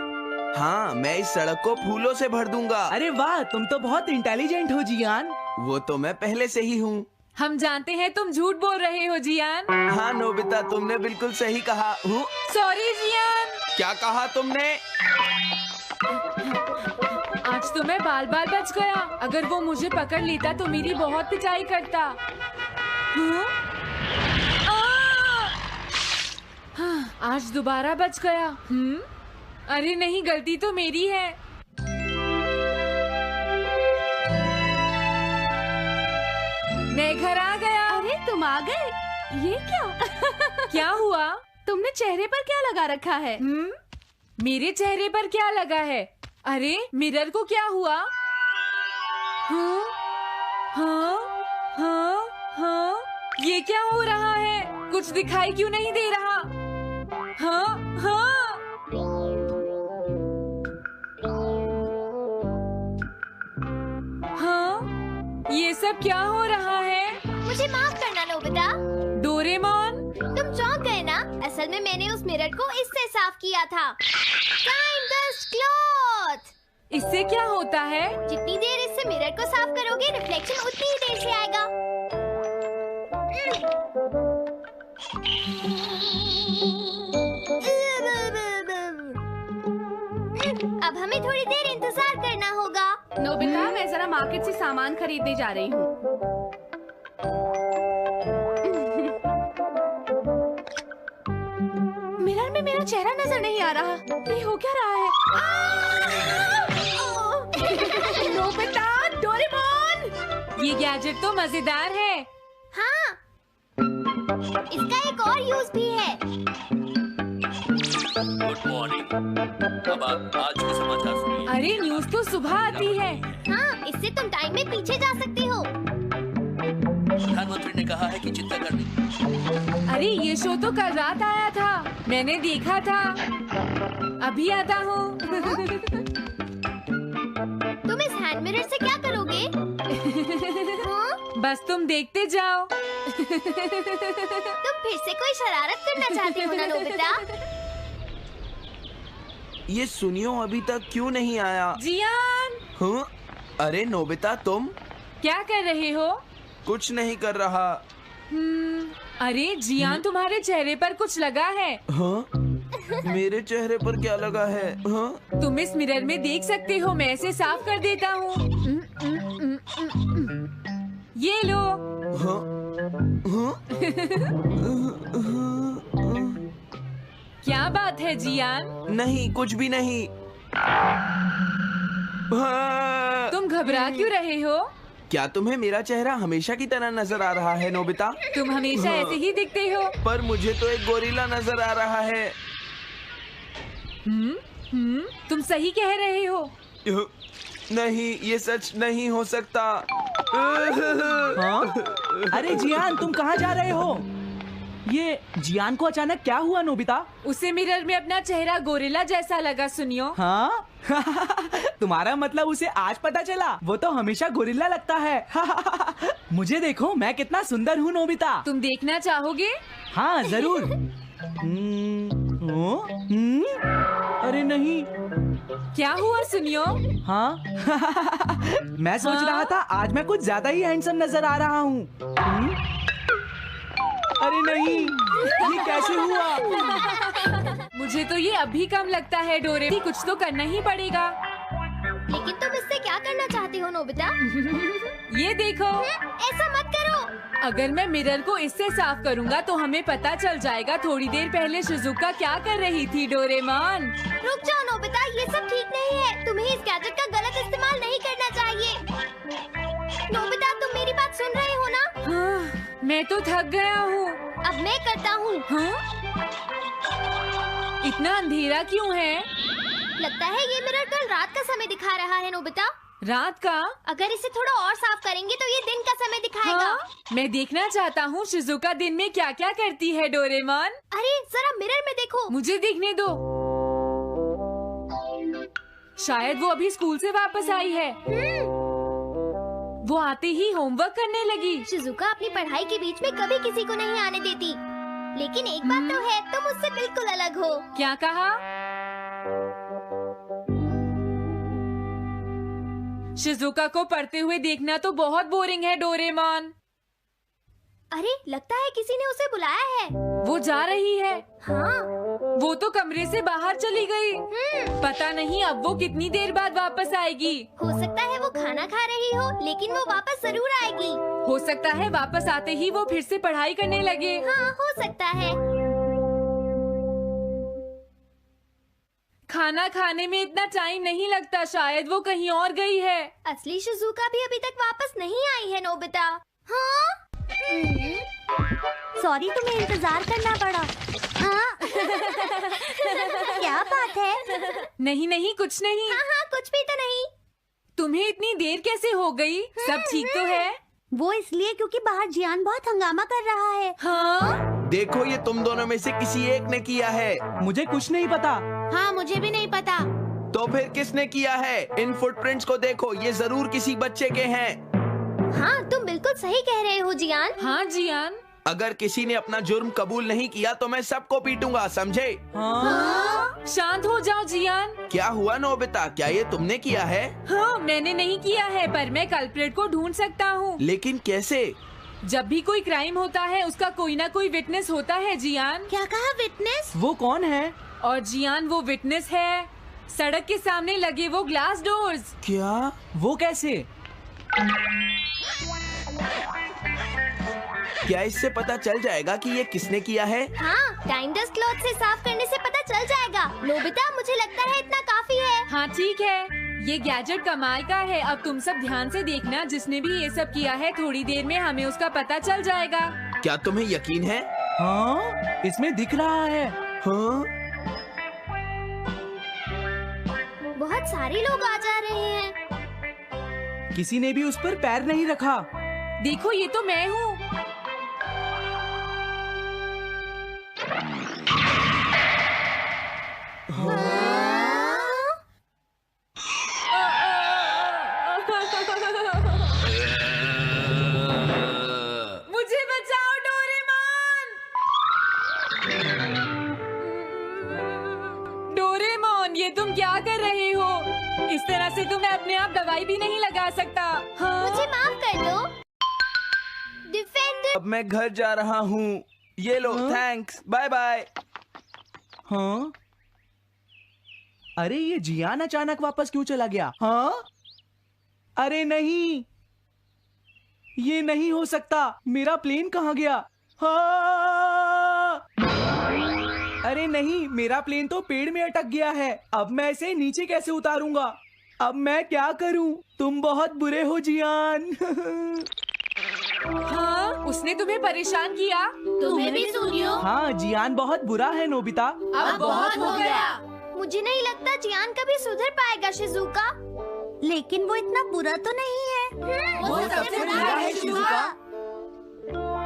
हाँ, मैं इस सड़क को फूलों से भर दूंगा। अरे वाह, तुम तो बहुत इंटेलिजेंट हो जियान। वो तो मैं पहले से ही हूँ। हम जानते हैं तुम झूठ बोल रहे हो जियान। हाँ नोबिता, तुमने बिल्कुल सही कहा। Sorry Gian. क्या कहा तुमने? आज तो मैं बाल बाल बच गया। अगर वो मुझे पकड़ लेता तो मेरी बहुत पिटाई करता। हाँ, आज दोबारा बच गया। अरे नहीं, गलती तो मेरी है। मैं घर आ गया। अरे तुम आ गए, ये क्या? क्या हुआ? तुमने चेहरे पर क्या लगा रखा है? मेरे चेहरे पर क्या लगा है? अरे मिरर को क्या हुआ? हाँ, हाँ, हाँ, हाँ, ये क्या हो रहा है? कुछ दिखाई क्यों नहीं दे रहा? हाँ, हाँ, हाँ, ये सब क्या हो रहा है? मुझे माफ करना नोबिता। डोरेमोन, तुम चौंक गए ना? असल में मैंने उस मिरर को इससे साफ किया था। Time dust cloth. इससे क्या होता है? जितनी देर इससे मिरर को साफ करोगे, रिफ्लेक्शन उतनी ही देर से आएगा। अब हमें थोड़ी देर इंतजार करना होगा। नोबिता, मैं जरा मार्केट से सामान खरीदने जा रही हूँ। मिरर में मेरा चेहरा नजर नहीं आ रहा। ये हो क्या रहा है? नोबिता, डोरेमोन, ये गैजेट तो मजेदार है। हाँ, इसका एक और यूज भी है। Good morning. अब आप आज के समाचार सुनिए। अरे न्यूज तो सुबह आती है। हाँ, इससे तुम टाइम में पीछे जा सकते हो। प्रधानमंत्री ने कहा है कि चिंता करनी। अरे ये शो तो कल रात आया था, मैंने देखा था। अभी आता हूँ। तुम इस हैंड मिरर से क्या करोगे? हाँ? बस तुम देखते जाओ। तुम फिर से कोई शरारत करना चाहते हो ना नोबिता? ये सुनियो अभी तक क्यों नहीं आया? जियान, हाँ? अरे नोबिता तुम क्या कर रहे हो? कुछ नहीं कर रहा। अरे जियान, तुम्हारे चेहरे पर कुछ लगा है। हाँ? मेरे चेहरे पर क्या लगा है? हाँ? तुम इस मिरर में देख सकते हो, मैं इसे साफ कर देता हूँ। ये लो। हाँ? हाँ? क्या बात है जियान? नहीं, कुछ भी नहीं। हाँ। तुम घबरा क्यों रहे हो? क्या तुम्हें मेरा चेहरा हमेशा की तरह नजर आ रहा है नोबिता? तुम हमेशा ऐसे ही दिखते हो। पर मुझे तो एक गोरिल्ला नजर आ रहा है। तुम सही कह रहे हो। नहीं, ये सच नहीं हो सकता। हाँ? अरे जियान, तुम कहाँ जा रहे हो? ये जियान को अचानक क्या हुआ नोबिता? उसे मिरर में अपना चेहरा गोरिल्ला जैसा लगा। सुनियो। हाँ? तुम्हारा मतलब उसे आज पता चला? वो तो हमेशा गोरिल्ला लगता है। मुझे देखो, मैं कितना सुंदर हूँ नोबिता। तुम देखना चाहोगे? हाँ जरूर। अरे नहीं। क्या हुआ सुनियो? हाँ? मैं सोच रहा था आज मैं कुछ ज्यादा ही हैंडसम नजर आ रहा हूँ। अरे नहीं, ये कैसे हुआ? मुझे तो ये अभी कम लगता है डोरे। कुछ तो करना ही पड़ेगा। लेकिन तुम इससे क्या करना चाहते हो नोबिता? ये देखो। ऐसा मत करो। अगर मैं मिरर को इससे साफ करूंगा तो हमें पता चल जाएगा थोड़ी देर पहले शिजुका क्या कर रही थी। डोरेमोन, रुक जाओ नोबिता, ये सब ठीक नहीं है। तुम्हें इस गैजेट का गलत इस्तेमाल नहीं करना चाहिए। नोबिता, तुम मेरी बात सुन रहे हो ना? हाँ, मैं तो थक गया हूँ। अब मैं करता हूँ। हाँ? इतना अंधेरा क्यों है? लगता है ये मिरर कल रात का समय दिखा रहा है नोबिता। रात का? अगर इसे थोड़ा और साफ करेंगे तो ये दिन का समय दिखाएगा। हाँ? मैं देखना चाहता हूँ शिजुका दिन में क्या क्या करती है। डोरेमोन, अरे जरा मिरर में देखो। मुझे देखने दो। शायद वो अभी स्कूल से वापस आई है। वो आते ही होमवर्क करने लगी। शिजुका अपनी पढ़ाई के बीच में कभी किसी को नहीं आने देती। लेकिन एक बात तो है, तुम उससे बिल्कुल अलग हो। क्या कहा? शिजुका को पढ़ते हुए देखना तो बहुत बोरिंग है डोरेमोन। अरे लगता है किसी ने उसे बुलाया है। वो जा रही है। हाँ। वो तो कमरे से बाहर चली गई। पता नहीं अब वो कितनी देर बाद वापस आएगी। हो सकता है वो खाना खा रही हो, लेकिन वो वापस जरूर आएगी। हो सकता है वापस आते ही वो फिर से पढ़ाई करने लगे। हाँ, हो सकता है। खाना खाने में इतना टाइम नहीं लगता। शायद वो कहीं और गई है। असली शिजुका भी अभी तक वापस नहीं आई है नोबिता। हाँ? सॉरी, तुम्हें इंतजार करना पड़ा। हाँ? क्या बात है? नहीं नहीं, कुछ नहीं। हाँ हाँ, कुछ भी तो नहीं। तुम्हें इतनी देर कैसे हो गई? सब ठीक तो है? वो इसलिए क्योंकि बाहर जियान बहुत हंगामा कर रहा है। हाँ? देखो, ये तुम दोनों में से किसी एक ने किया है। मुझे कुछ नहीं पता। हाँ, मुझे भी नहीं पता। तो फिर किसने किया है? इन फुटप्रिंट्स को देखो, ये जरूर किसी बच्चे के हैं। हाँ, तुम बिल्कुल सही कह रहे हो जियान। हाँ जियान। अगर किसी ने अपना जुर्म कबूल नहीं किया तो मैं सबको पीटूंगा, समझे? हाँ? शांत हो जाओ जियान। क्या हुआ नोबिता, क्या ये तुमने किया है? हाँ, मैंने नहीं किया है, पर मैं कल्प्रेट को ढूंढ सकता हूँ। लेकिन कैसे? जब भी कोई क्राइम होता है उसका कोई ना कोई विटनेस होता है जियान। क्या कहा? विटनेस? वो कौन है? और जियान वो विटनेस है। सड़क के सामने लगे वो ग्लास डोर्स। क्या? वो कैसे? क्या इससे पता चल जाएगा कि ये किसने किया है? हाँ, टाइम डस्ट क्लॉथ से साफ करने से पता चल जाएगा। नोबिता, मुझे लगता है इतना काफी है। हाँ ठीक है, ये गैजेट कमाल का है। अब तुम सब ध्यान से देखना, जिसने भी ये सब किया है थोड़ी देर में हमें उसका पता चल जाएगा। क्या तुम्हें यकीन है? हाँ? इसमें दिख रहा है। हाँ? बहुत सारे लोग आ जा रहे हैं। किसी ने भी उस पर पैर नहीं रखा। देखो, ये तो मैं हूँ। ये तुम क्या कर रहे हो? इस तरह से तो मैं अपने आप दवाई भी नहीं लगा सकता। हाँ? मुझे माफ कर दो डिफेंडर। अब मैं घर जा रहा हूँ। ये लो, थैंक्स, बाय बाय। हाँ? अरे ये जियान अचानक वापस क्यों चला गया? हाँ? अरे नहीं, ये नहीं हो सकता। मेरा प्लेन कहाँ गया? हाँ! अरे नहीं, मेरा प्लेन तो पेड़ में अटक गया है। अब मैं इसे नीचे कैसे उतारूंगा? अब मैं क्या करूं? तुम बहुत बुरे हो जियान। हाँ? उसने तुम्हें परेशान किया? तुम्हें भी सुनियो। हाँ, जियान बहुत बुरा है नोबिता। अब बहुत हो गया। मुझे नहीं लगता जियान कभी सुधर पाएगा शिजुका। लेकिन वो इतना बुरा तो नहीं है। वो सबसे बुरा है शिजुका।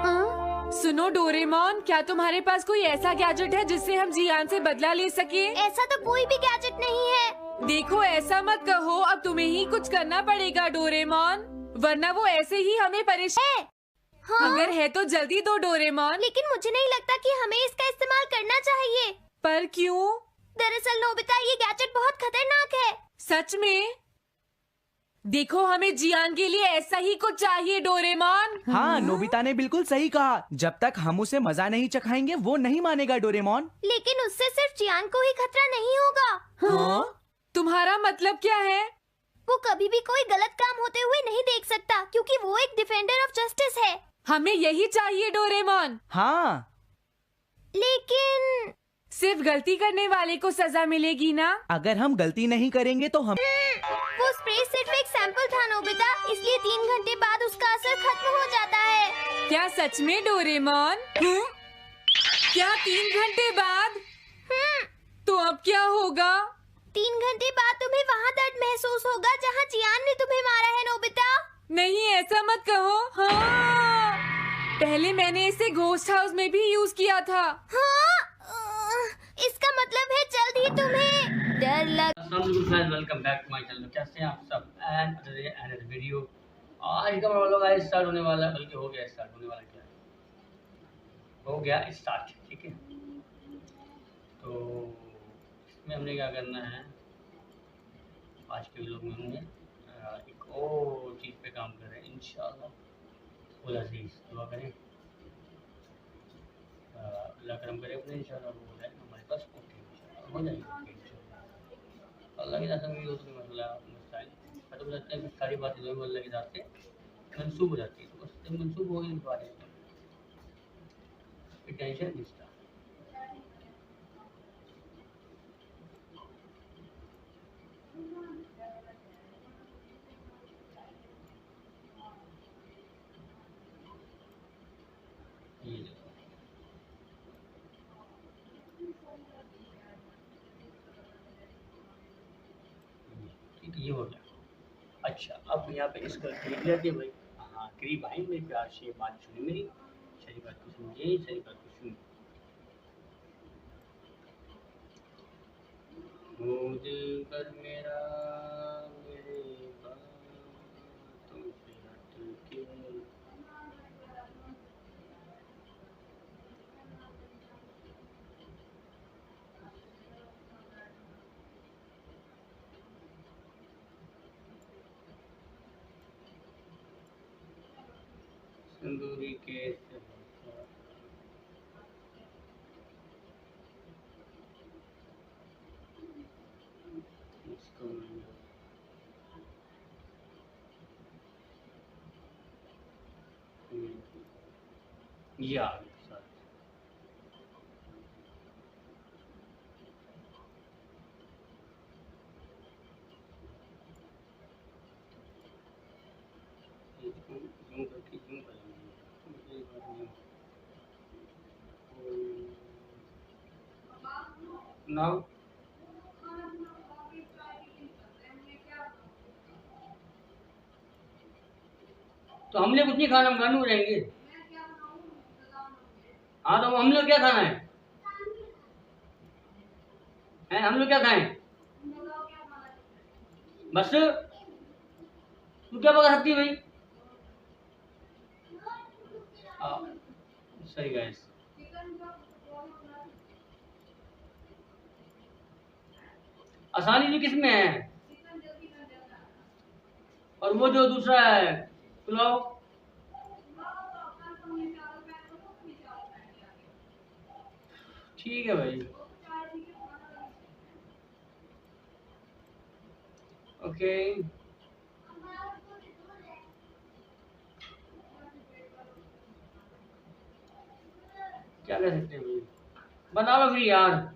हाँ? सुनो डोरेमोन, क्या तुम्हारे पास कोई ऐसा गैजेट है जिससे हम जियान से बदला ले सके? ऐसा तो कोई भी गैजेट नहीं है। देखो ऐसा मत कहो, अब तुम्हें ही कुछ करना पड़ेगा डोरेमोन, वरना वो ऐसे ही हमें परेशान। हाँ? अगर है तो जल्दी दो डोरेमोन। लेकिन मुझे नहीं लगता कि हमें इसका इस्तेमाल करना चाहिए। पर क्यों? दरअसल नोबिता, ये गैजेट बहुत खतरनाक है। सच में? देखो हमें जियान के लिए ऐसा ही कुछ चाहिए डोरेमोन। हाँ, नोबिता ने बिल्कुल सही कहा। जब तक हम उसे मजा नहीं चखाएंगे वो नहीं मानेगा डोरेमोन। लेकिन उससे सिर्फ जियान को ही खतरा नहीं होगा। हाँ? तुम्हारा मतलब क्या है? वो कभी भी कोई गलत काम होते हुए नहीं देख सकता, क्योंकि वो एक डिफेंडर ऑफ जस्टिस है। हमें यही चाहिए डोरेमोन। हाँ। लेकिन सिर्फ गलती करने वाले को सजा मिलेगी ना? अगर हम गलती नहीं करेंगे तो हम। वो स्प्रे सिर्फ एक सैंपल था नोबिता, इसलिए 3 घंटे बाद उसका असर खत्म हो जाता है। क्या सच में डोरेमोन? क्या 3 घंटे बाद? तो अब क्या होगा? 3 घंटे बाद तुम्हें वहाँ दर्द महसूस होगा जहाँ जियान ने तुम्हें मारा है नोबिता। नहीं, ऐसा मत कहो। हाँ, पहले मैंने इसे घोस्ट हाउस में भी यूज किया था। हाँ? इसका मतलब है जल्द ही तुम्हें डर लग। Welcome back to my channel. कैसे हैं आप सब? And another video. आज का व्लॉग आज स्टार्ट होने वाला है, बल्कि हो गया स्टार्ट होने वाला। क्या हो गया स्टार्ट? ठीक है, तो इसमें हमने क्या करना है, आज के व्लॉग में हमने एक और चीज़ पे काम कर रहे हैं इंशाल्लाह। खुदा अजीज दुआ करें, अल्लाह करम करे अपने, इंशाल्लाह वो हो जाए हमारे पास। ओके, हो जाएगा इंशाल्लाह। अल्लाह की जात में दूसरी मसला मसाइल खत्म हो जाते हैं, फिर सारी बातें जो है अल्लाह की जात से मंसूब हो जाती है। तो बस जब मंसूब हो गई बात फिर टेंशन नहीं था। ये हो गया। अच्छा, अब यहाँ पे इसका करीब लेते भाई। हाँ, करीब आए मेरे प्यार से, बात सुनी मेरी, सारी बात को सुनिए, सारी बात को सुनिए। दिल पर मेरा मेरे बातों से हट के तंदूरी के ये आ गया सर। यूं करके यूं करेंगे। नाउ तो हमने कुछ नहीं खाना, हम गानू रहेंगे। हाँ, तो हम लोग क्या खाना है? हम लोग क्या खाएं? बस तू क्या पका सकती है भाई? सही गाइस, आसानी जो किसमें है, और वो जो दूसरा है पुलाव, ठीक है भाई, ओके। क्या कर सकते हैं भाई, बना लो फिर यार।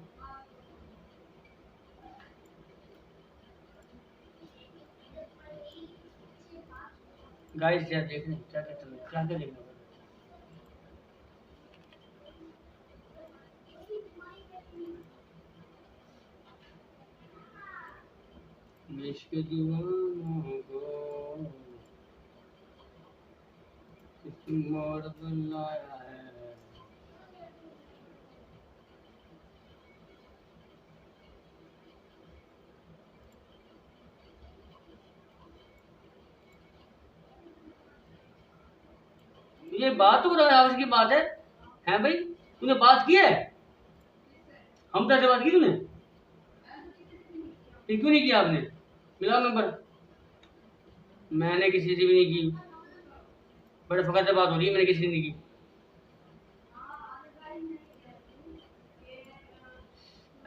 गाइस यार देख रहे हैं क्या क्या चल रहा है, क्या क्या देखना पड़ रहा है। इश्क दीवानों को किस मोड़ बुलाया है। ये बात तो बता, आवश्यक की बात है भाई, तूने बात की है, हम से बात की तूने, ये क्यों नहीं किया आपने, मिला नंबर, मैंने किसी से भी नहीं की, बड़े फखर से बात हो रही है, मैंने किसी से नहीं की।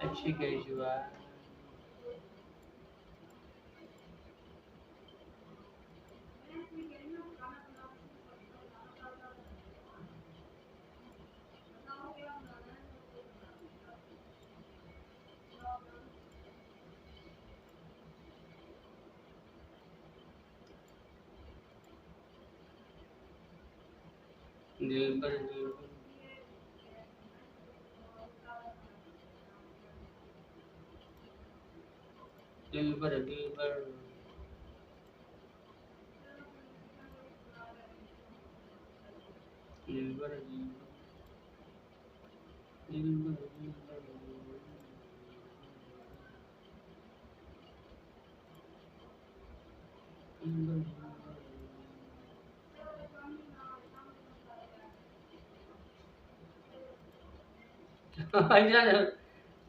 अच्छी कैसी बात, दिल पर दिल पर दिल पर दिल पर दिल पर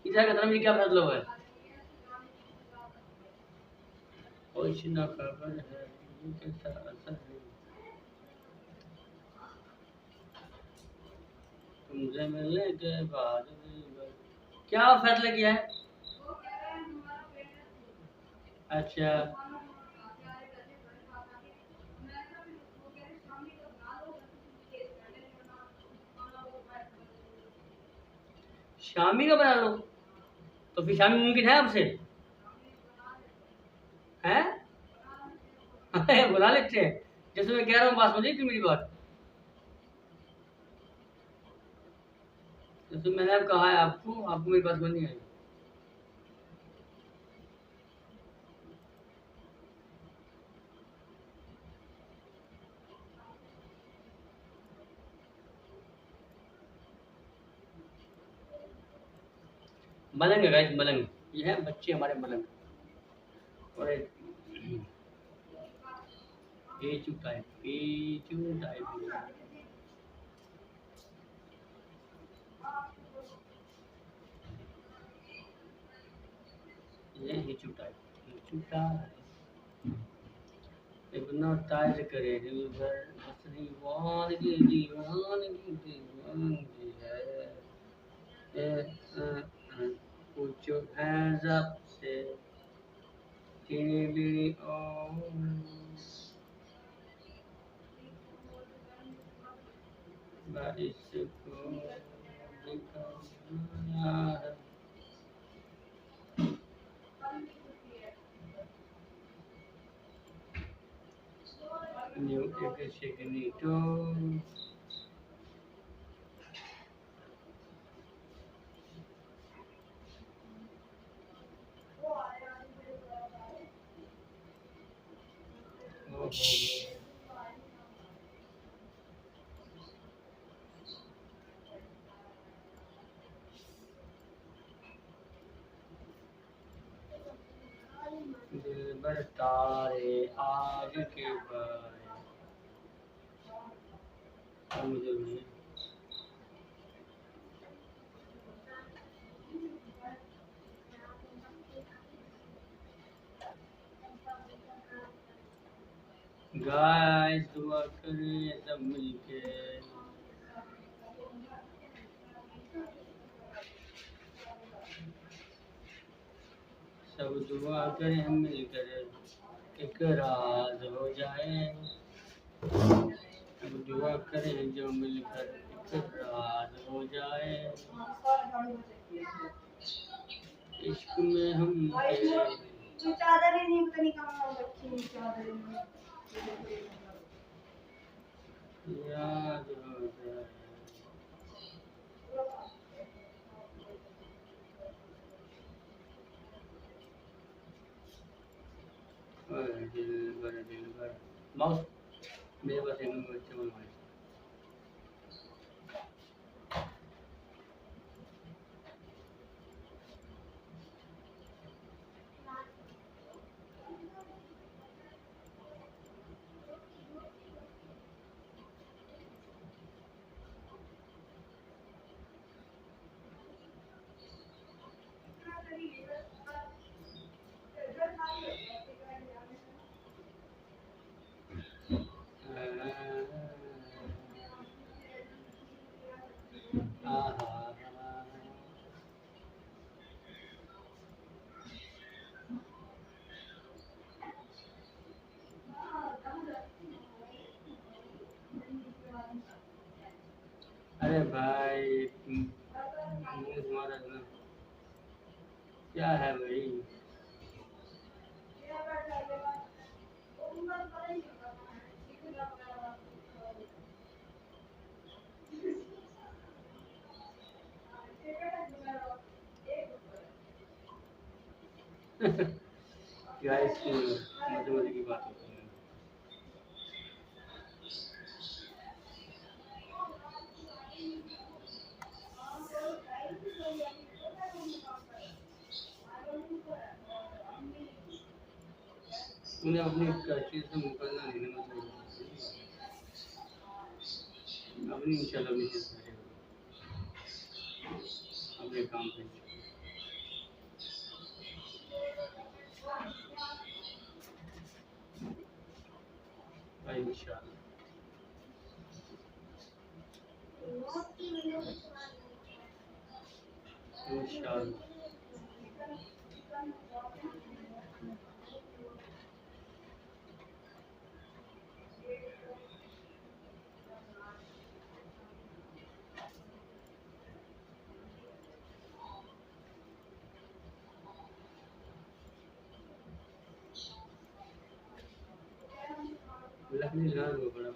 इधर का तरफ क्या मतलब है, कुछ ना खबर है कैसा असर है, तुमसे मिलने के बाद क्या फैसला किया है। अच्छा शामी का बना लो, तो फिर शामी मुमकिन है आपसे, हैं बुला लेते हैं, जैसे मैं कह रहा हूँ बासमती थी मेरी बात, जैसे मैंने अब कहा है आपको, आपको मेरी बात समझ नहीं आई। मलंग है गाइस, मलंग, ये है बच्चे हमारे मलंग, और पेचू टाइप ये हिचू टाइप इतना ताज करे दिल भर, असली दीवानगी दीवानगी है, put your hands up, say, teeny oh, but it's so cool because new shaking दिल भर तारे आज के बारे मुझे भी गाइस दुआ करें सब मिलके। सब दुआ करें मिलकर एक राज हो जाए। सब दुआ करें जो मिलकर एक राज हो जाए। इश्क में हम चादर ही नहीं, पता नहीं कहाँ रखी है चादर। याद हो जाए। दिल भर माउस मेरे पास एक बच्चे बनवाए। अरे भाई तुम्हारा ना क्या है भाई। गाइस मजे मजे की बात होती है। उन्हें अपनी चीज से मुकरना नहीं ना चाहिए। अपनी इंशाल्लाह अपनी चीज अपने काम पे इंशाल्लाह। इंशाल्लाह लकड़ी लाल वो बड़ा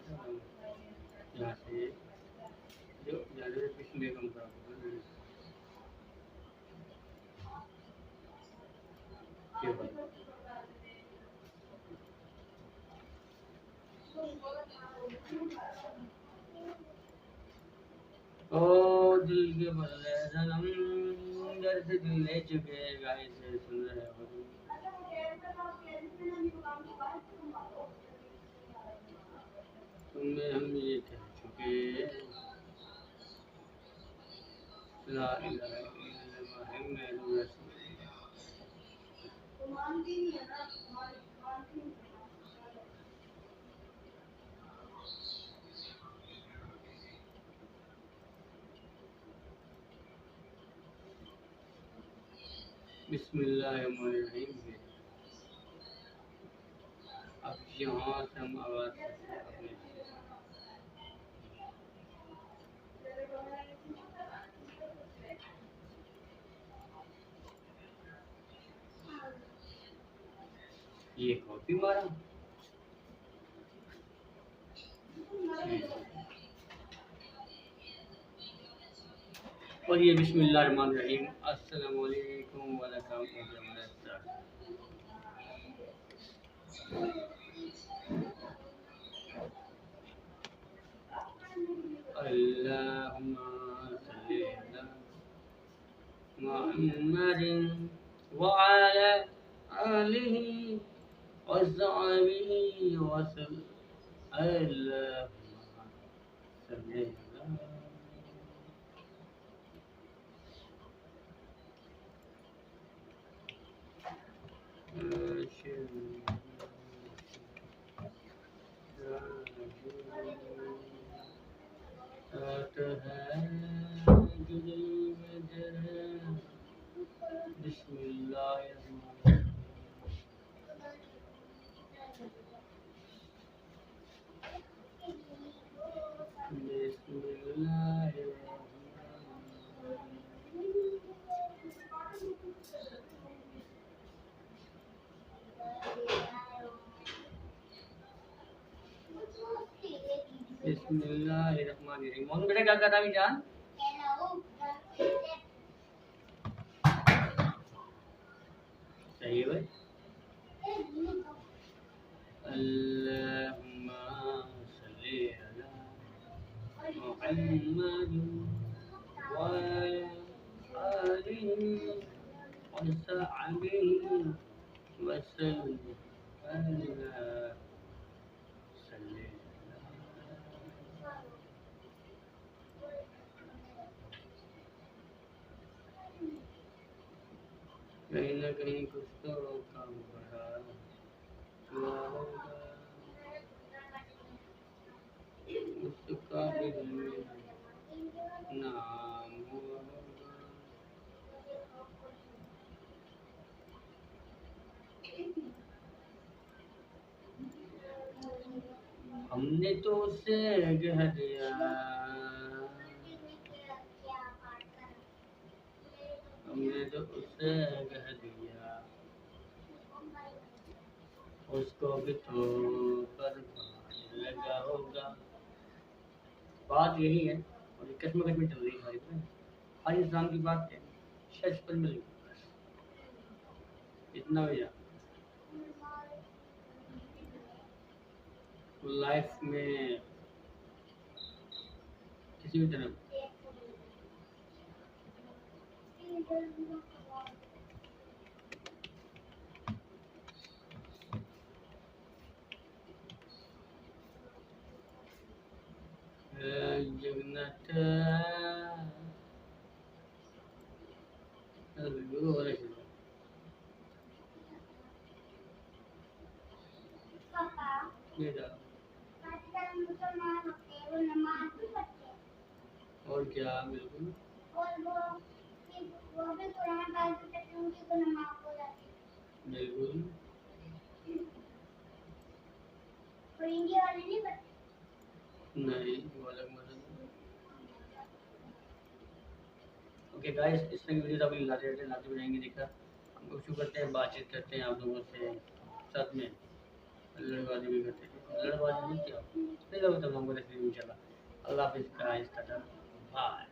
यहाँ से जो ज़्यादा पिछले कम खराब होगा ये बात। ओ दिल के बदले सनम दर्द दिल ले चुके गाइस सुन रहे हो। तुम्हें हम ये कह चुके ला इलाहा इल्लल्लाह मुहम्मदुर रसूल। बिस्मिल्लाहिर्रहमानिर्रहीम। अब यहाँ से हम आवाज अपने ये कॉपी मारा। और ये बिस्मिल्लाहिर्रहमानिर्रहीम अस्सलाम वालेकुम व अल्लाहुम्मा सल्ली अला मुहम्मदिन व अला आलिहि व सहाबिहि व सल्लम। अल्लाहुम्मा सल्ली अला बिस्मिल्लाहिर्रहमानिर्रहीम। मोनू बेटा क्या कर रहा है जान? सही है भाई। अल्लाहुम्मा सल्ली अला मुहम्मद व आलिहि व सह्बिहि वसल्लम। सल्ली कहीं ना कहीं कुछ तो काम बढ़ा हुआ होगा, उसका भी दिल में नाम हुआ होगा। हमने तो उसे कह दिया, हमने तो उसे कह दिया, उसको भी तो बर्बाद लगा होगा। बात यही है और कश्मकश में चल रही है हमारी। हर इंसान की बात है सच पर मिल गई, इतना हो जा लाइफ में किसी भी तरह जगन्नाथ पापा बेटा आजकल मुसलमान होते हैं वो नमाज भी पढ़ते हैं और क्या बिल्कुल और वो भी कुरान पाक भी पढ़ते हैं, उनकी तो नमाज हो जाती है। बिल्कुल और इंडिया वाले नहीं पढ़ते। नहीं, वो अलग मसला। ओके गाइस, इस तरह की वीडियोस आप लाते रहेंगे। देखा हम लोग शुरू करते हैं, बातचीत करते हैं आप लोगों से, साथ में लड़बाजी भी करते हैं। लड़बाजी नहीं क्या फिर हम लोग इंशाल्लाह। अल्लाह हाफिज़ गाइस, टाटा बाय।